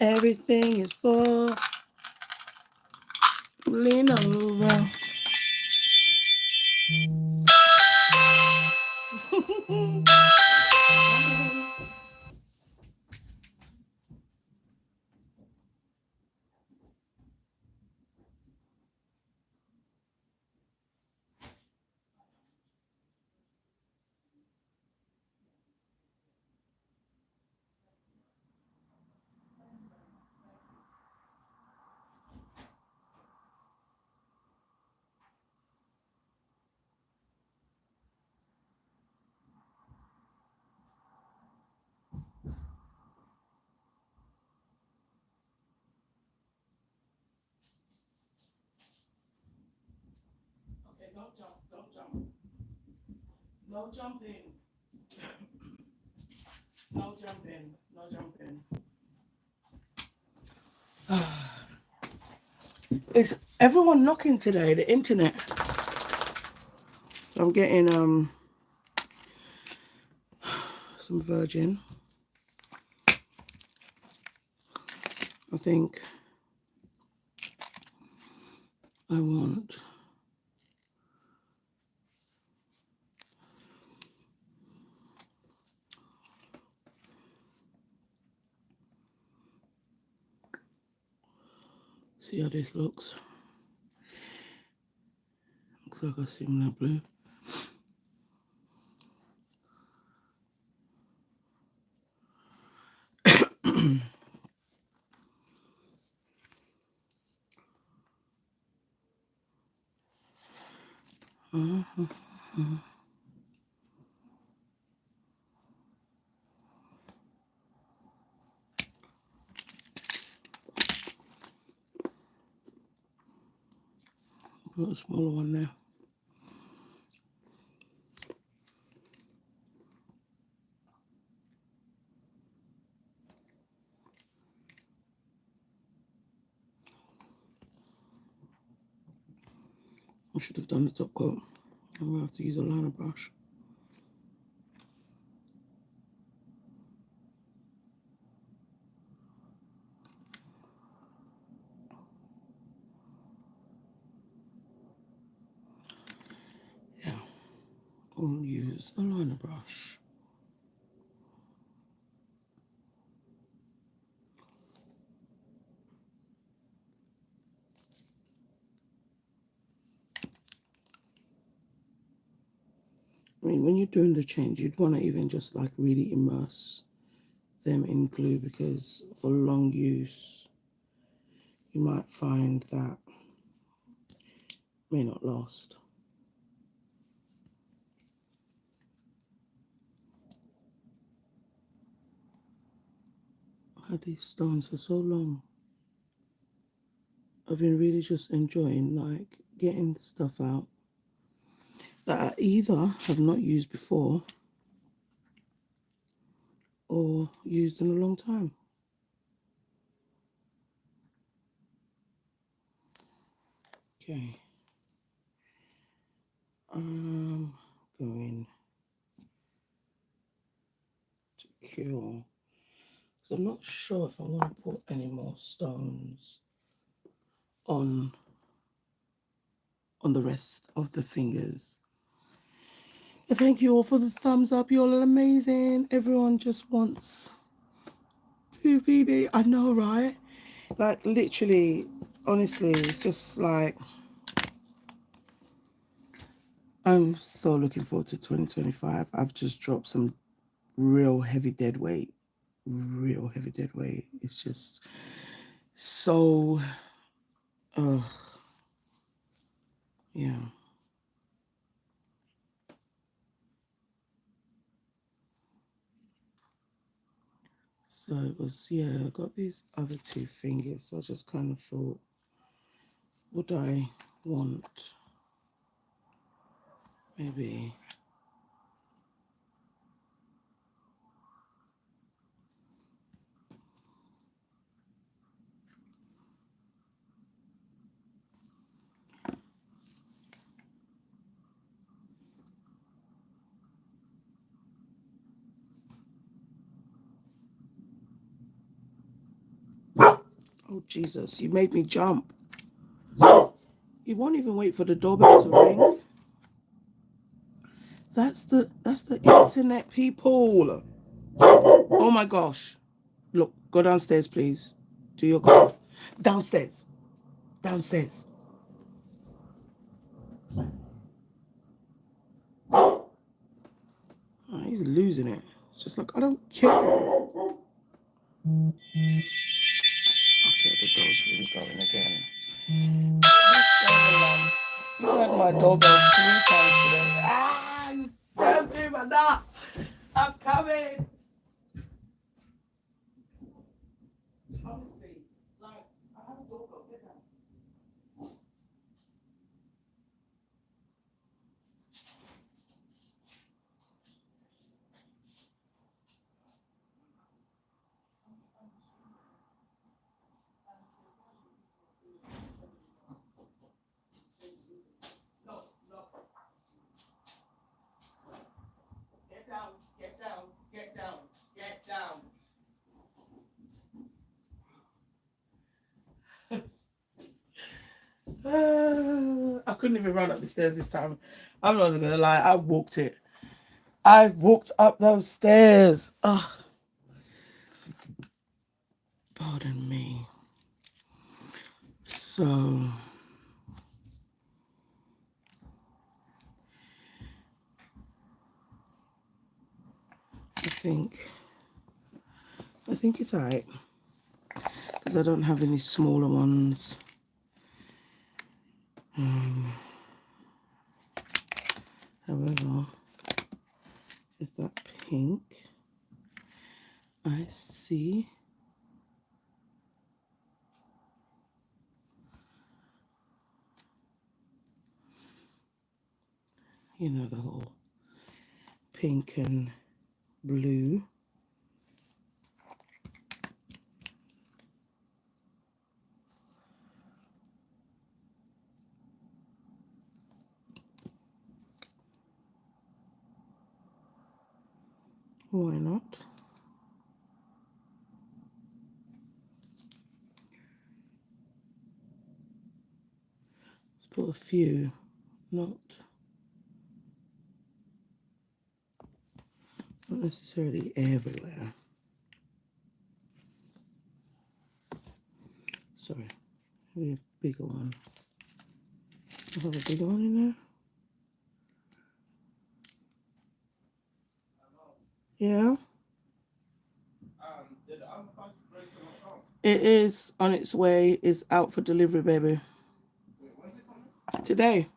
Everything is for lean over. Okay, don't jump, don't jump. No jumping. No jumping, no jumping. Is everyone knocking today? The internet. So I'm getting some virgin. I think I want see how this looks. Looks like a similar blue. Got a smaller one there. I should have done the top coat. I'm going to have to use a liner brush. Yeah, I'll use a liner brush. I mean, when you're doing the change, you'd want to even just like really immerse them in glue, because for long use, you might find that may not last. I had these stones for so long. I've been really just enjoying like getting stuff out that I either have not used before or used in a long time. Okay. I'm going to cure. So I'm not sure if I want to put any more stones on the rest of the fingers. Thank you all for the thumbs up. You all are amazing. Everyone just wants to be there. I know, right? Like literally, honestly, it's just like I'm so looking forward to 2025. I've just dropped some real heavy dead weight. Real heavy dead weight. It's just so yeah. So it was, yeah, I got these other two fingers. So I just kind of thought, would I want maybe oh Jesus, you made me jump. You won't even wait for the doorbell to ring. That's the internet, people. Oh my gosh. Look, go downstairs, please. Do your call. Downstairs. Downstairs. Oh, he's losing it. It's just like, I don't care. Okay, the door's really going again. You heard my doorbell 3 times today. Ah, don't do my nut. I'm coming. Honestly, like, I have a doorbell. Get down. No, no. Get down, get down, get down, get down. I couldn't even run up the stairs this time. I'm not even gonna lie, I walked it. I walked up those stairs. Oh, pardon me. So I think it's alright, because I don't have any smaller ones. However, is that pink? I see. you know, the whole pink and blue. Why not? Let's put a few, not necessarily everywhere. Sorry, maybe a bigger one. I have a bigger one in there. Yeah. It is on its way. It's out for delivery, baby. Today.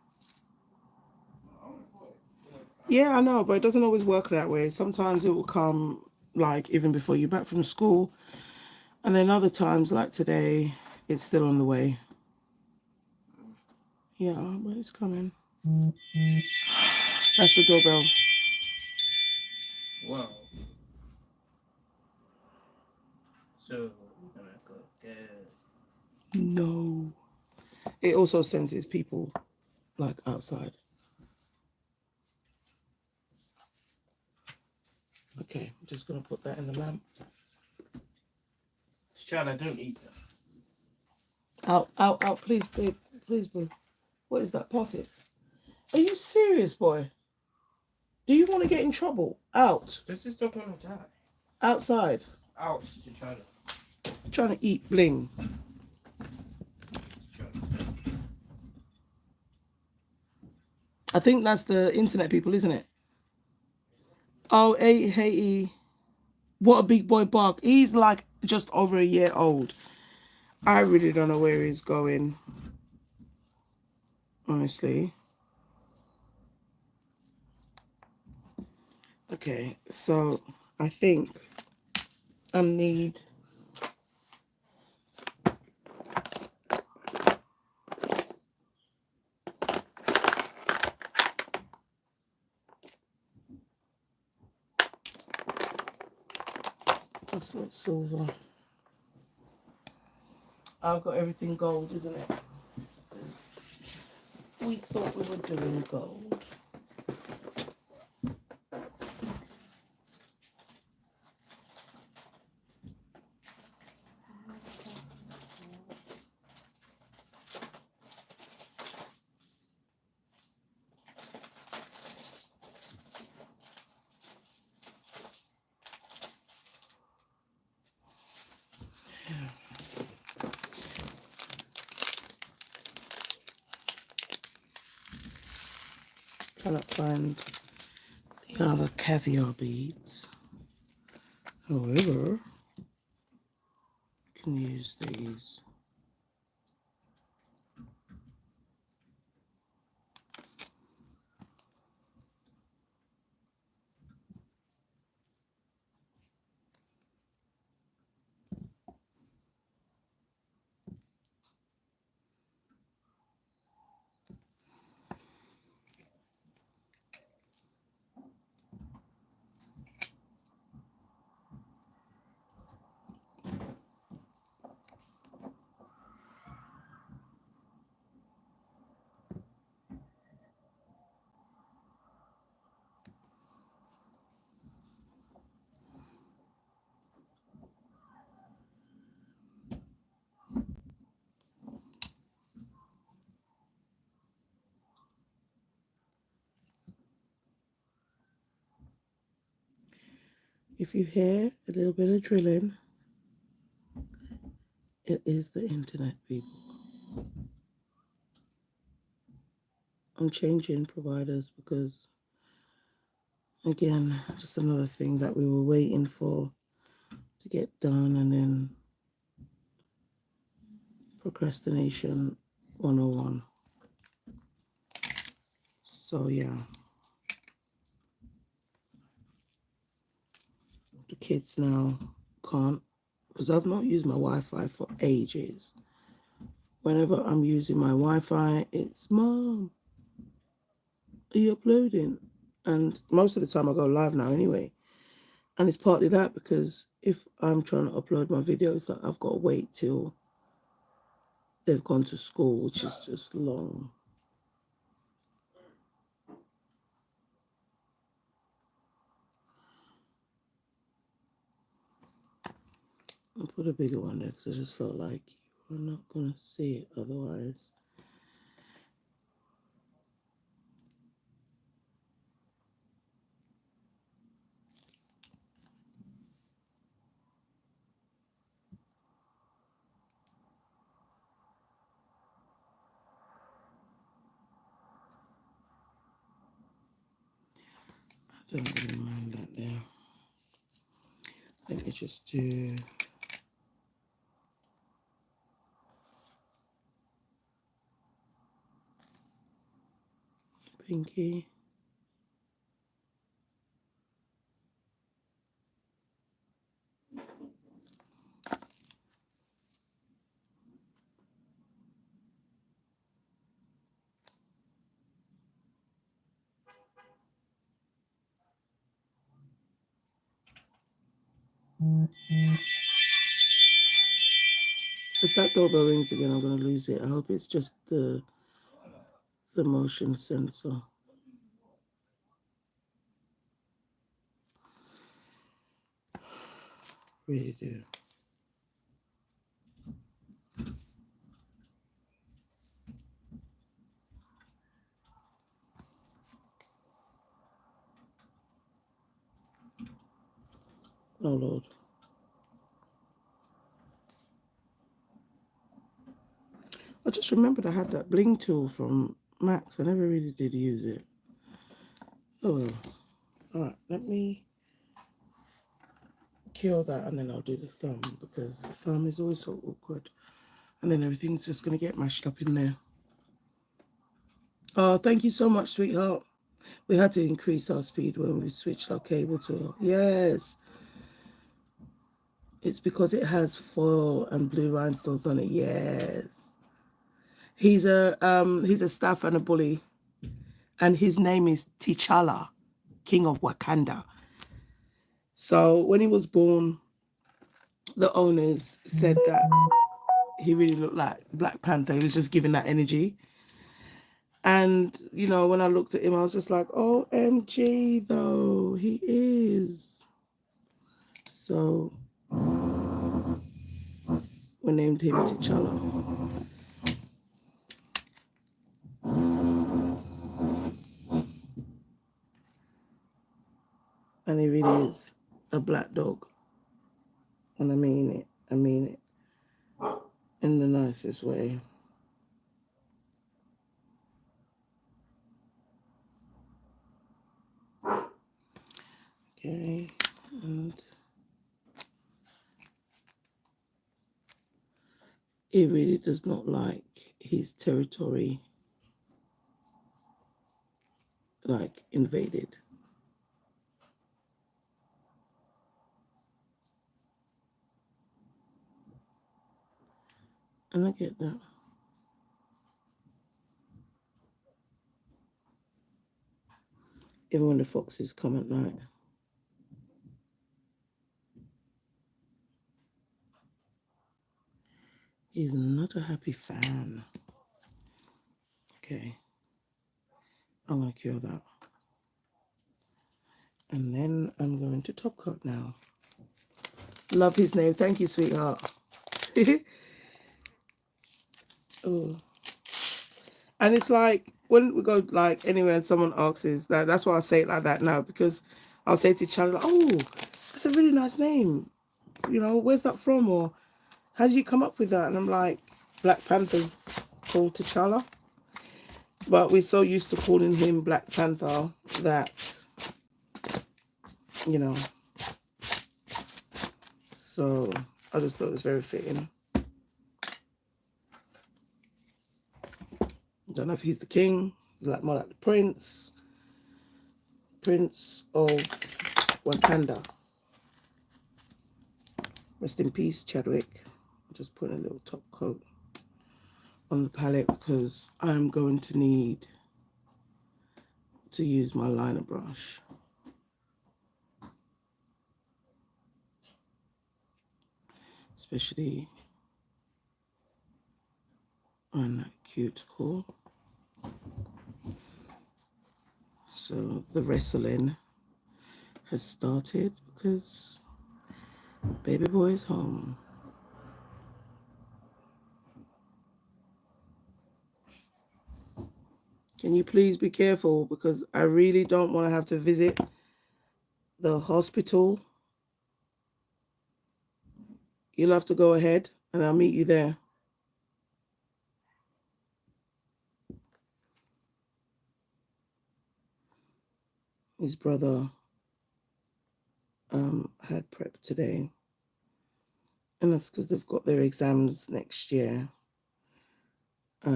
Yeah, I know, but it doesn't always work that way. Sometimes it will come like even before you're back from school. And then other times, like today, it's still on the way. Yeah, but it's coming. That's the doorbell. Wow. So we're gonna go get. No. It also senses people like outside. Okay, I'm just gonna put that in the lamp. Child, I don't eat that. Out, please, babe. Please, babe. What is that? Pass it. Are you serious, boy? Do you want to get in trouble? Out. This is not gonna die. Outside. Out to China. Trying to eat bling. I think that's the internet people, isn't it? Oh, hey, what a big boy bark. He's like just over a year old. I really don't know where he's going. Honestly. Okay, so I think I need that's not silver. I've got everything gold, isn't it? We thought we were doing gold. Trying to find the other caviar beads. However, you can use these. If you hear a little bit of drilling, it is the internet, people. I'm changing providers because, again, just another thing that we were waiting for to get done, and then procrastination 101. So yeah, the kids now can't, because I've not used my Wi-Fi for ages. Whenever I'm using my Wi-Fi, it's mom. are you uploading? And most of the time I go live now anyway. And it's partly that because if I'm trying to upload my videos, like I've got to wait till they've gone to school, which is just long. I'll put a bigger one there because I just felt like you're not going to see it otherwise. I don't really mind that there. Let me just do pinky. If that doorbell rings again, I'm going to lose it. I hope it's just the motion sensor. Really do. Oh Lord. I just remembered I had that bling tool from Max. I never really did use it. Oh well. Alright, let me cure that and then I'll do the thumb because the thumb is always so awkward. And then everything's just going to get mashed up in there. Oh, thank you so much, sweetheart. We had to increase our speed when we switched our cable to... Yes. It's because it has foil and blue rhinestones on it. Yes. He's a staff and a bully. And his name is T'Challa, King of Wakanda. So when he was born, the owners said that he really looked like Black Panther. He was just giving that energy. And, you know, when I looked at him, I was just like, OMG, though, he is. So we named him T'Challa. And he really is a black dog. And I mean it. I mean it. In the nicest way. Okay. And he really does not like his territory, like, invaded. And I get that. Even when the foxes come at night. He's not a happy fan. Okay. I'm going to cure that. And then I'm going to top coat now. Love his name. Thank you, sweetheart. Oh. And it's like, when we go like anywhere and someone asks that's why I say it like that now, because I'll say to Charlie, oh, that's a really nice name. You know, where's that from? Or how did you come up with that? And I'm like, Black Panther's called T'Challa. But we're so used to calling him Black Panther that, you know. So I just thought it was very fitting. I don't know if he's the king. He's like more like the prince. Prince of Wakanda. Rest in peace, Chadwick. I'm just putting a little top coat on the palette because I'm going to need to use my liner brush. Especially on that cuticle. So the wrestling has started because baby boy is home. Can you please be careful, because I really don't want to have to visit the hospital. You'll have to go ahead and I'll meet you there. His brother had prep today, and that's because they've got their exams next year. I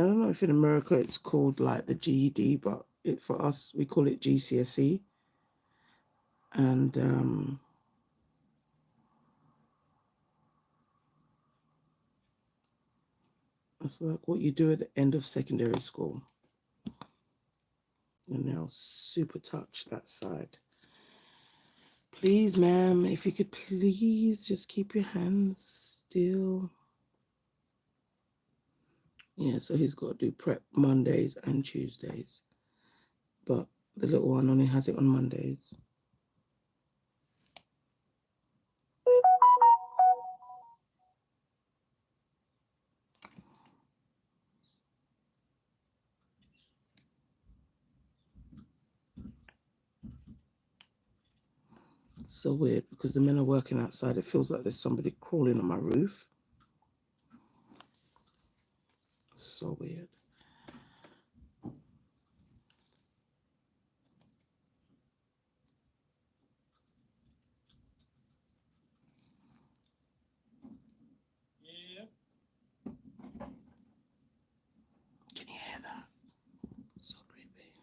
don't know if in America it's called like the GED, but for us we call it GCSE. And that's like what you do at the end of secondary school. And now super touch that side. Please, ma'am, if you could please just keep your hands still. Yeah, so he's got to do prep Mondays and Tuesdays. But the little one only has it on Mondays. So weird, because the men are working outside. It feels like there's somebody crawling on my roof. So weird. Yeah. Can you hear that? So creepy.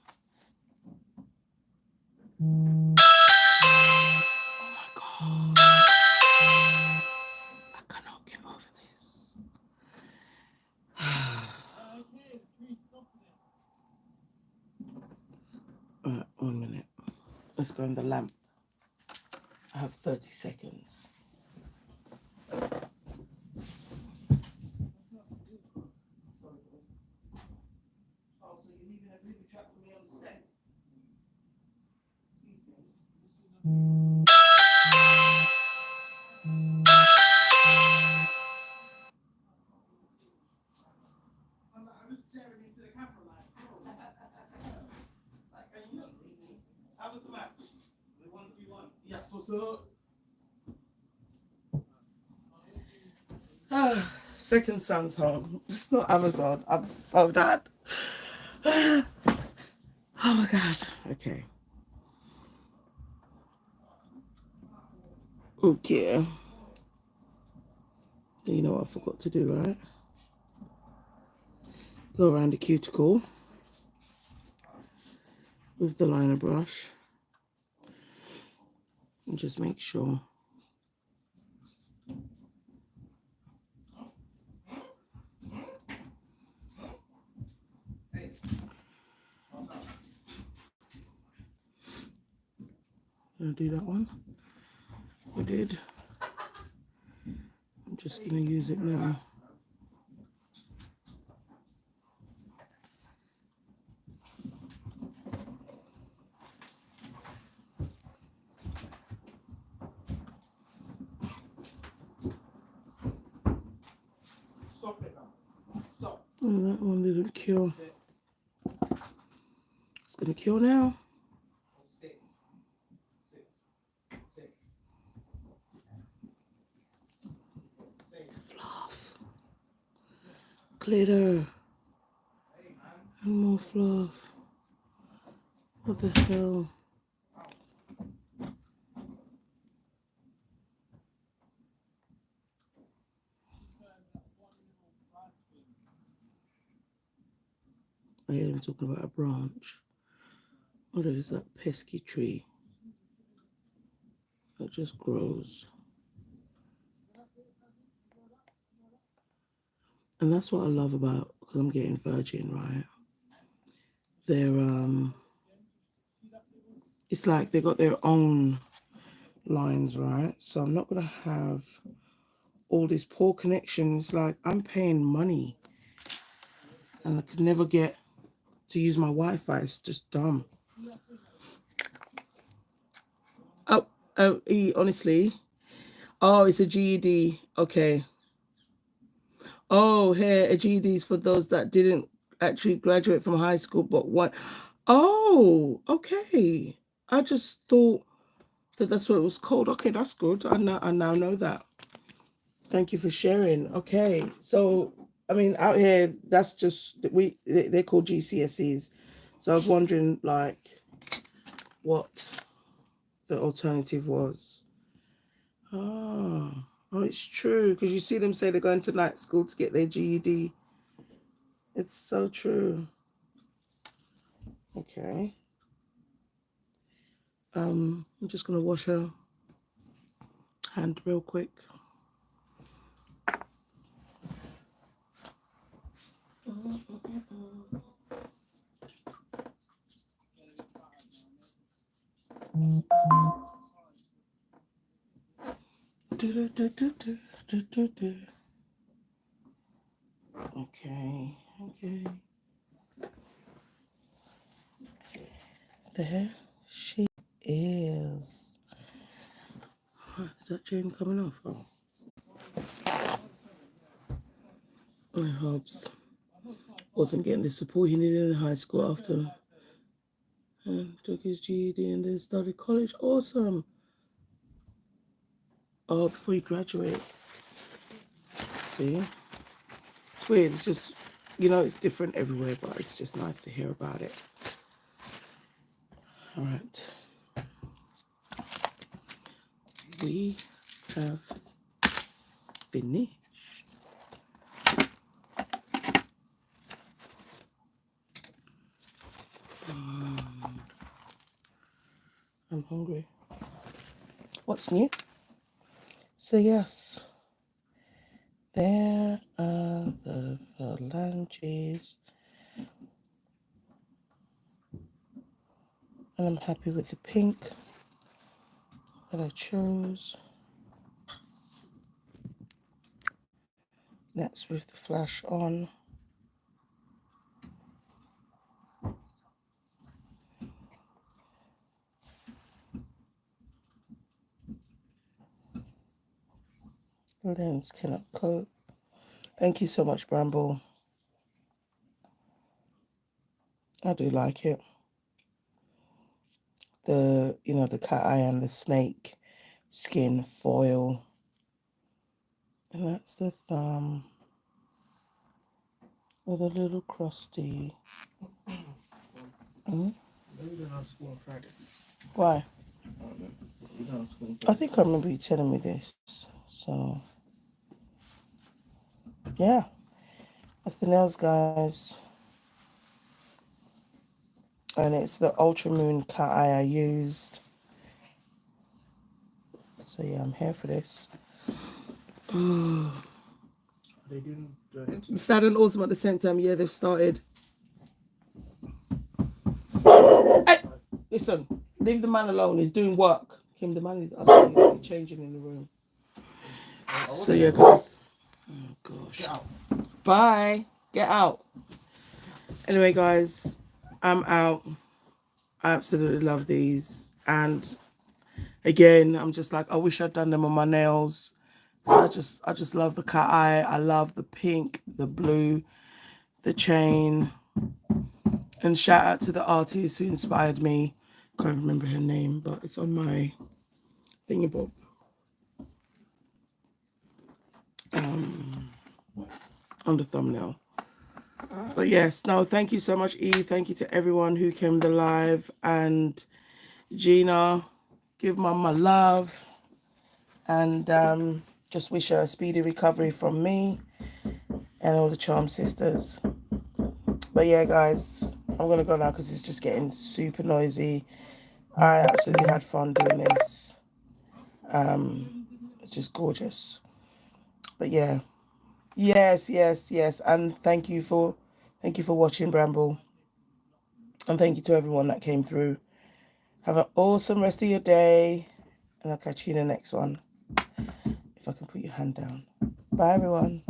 Oh my God. I cannot get over this. Alright, 1 minute. Let's go in the lamp. I have 30 seconds. Oh, so you're leaving a booby trap for me on the step? I'm just staring into the camera like, oh. Like, can you not see me? How was the match? We won 3-1. Yes, what's up? Second son's home. It's not Amazon. I'm so done. Oh my God. Okay. Okay. You know what I forgot to do, right? Go around the cuticle with the liner brush and just make sure. Gonna do that one. We did. I'm just gonna use it now. Stop it now. Stop. Oh, that one didn't cure. It's gonna cure now. 6. 6. 6. Fluff. Glitter. And more fluff. What the hell? I hear them talking about a branch. What is that pesky tree that just grows? And that's what I love about, because I'm getting virgin, right? it's like they got their own lines, right? So I'm not gonna have all these poor connections. Like, I'm paying money and I could never get to use my Wi-Fi. It's just dumb. Honestly. Oh, it's a GED. Okay. Oh, here, a GED is for those that didn't actually graduate from high school, but what? Oh, okay. I just thought that that's what it was called. Okay, that's good. I now know that. Thank you for sharing. Okay, so I mean, out here, that's just they're called GCSEs. So I was wondering, like, what the alternative was. Oh, it's true, because you see them say they're going to night school to get their GED. It's so true. Okay. I'm just gonna wash her hand real quick. Okay, okay. There she is. Is that chain coming off? Oh. My hopes wasn't getting the support he needed in high school after took his GED and then started college. Awesome. Oh, before you graduate. See? It's weird. It's just, it's different everywhere, but it's just nice to hear about it. All right. We have finished. I'm hungry. What's new? So yes, there are the phalanges. And I'm happy with the pink that I chose. That's with the flash on. Lens cannot cope. Thank you so much, Bramble. I do like it. The cat eye and the snake skin foil. And that's the thumb with a little crusty. Maybe they're not school on Friday. Why? I think I remember you telling me this. So, yeah. That's the nails, guys. And it's the Ultra Moon cat eye I used. So, yeah, I'm here for this. They doing the Sad and awesome at the same time. Yeah, they've started. Hey, listen, leave the man alone. He's doing work. Kim, the man is absolutely changing in the room. So yeah, guys. Oh gosh. Get out. Bye. Get out. Anyway, guys, I'm out. I absolutely love these, and again, I'm just like, I wish I'd done them on my nails. So I just love the cat eye. I love the pink, the blue, the chain. And shout out to the artist who inspired me. Can't remember her name, but it's on my thingy-bob. On the thumbnail. But yes, no, thank you so much, Eve. Thank you to everyone who came to live. And Gina, give Mum my love. And just wish her a speedy recovery from me and all the Charm Sisters. But yeah, guys, I'm going to go now because it's just getting super noisy. I absolutely had fun doing this. It's just gorgeous. But yeah. Yes. And thank you for watching, Bramble. And thank you to everyone that came through. Have an awesome rest of your day. And I'll catch you in the next one. If I can put your hand down. Bye, everyone.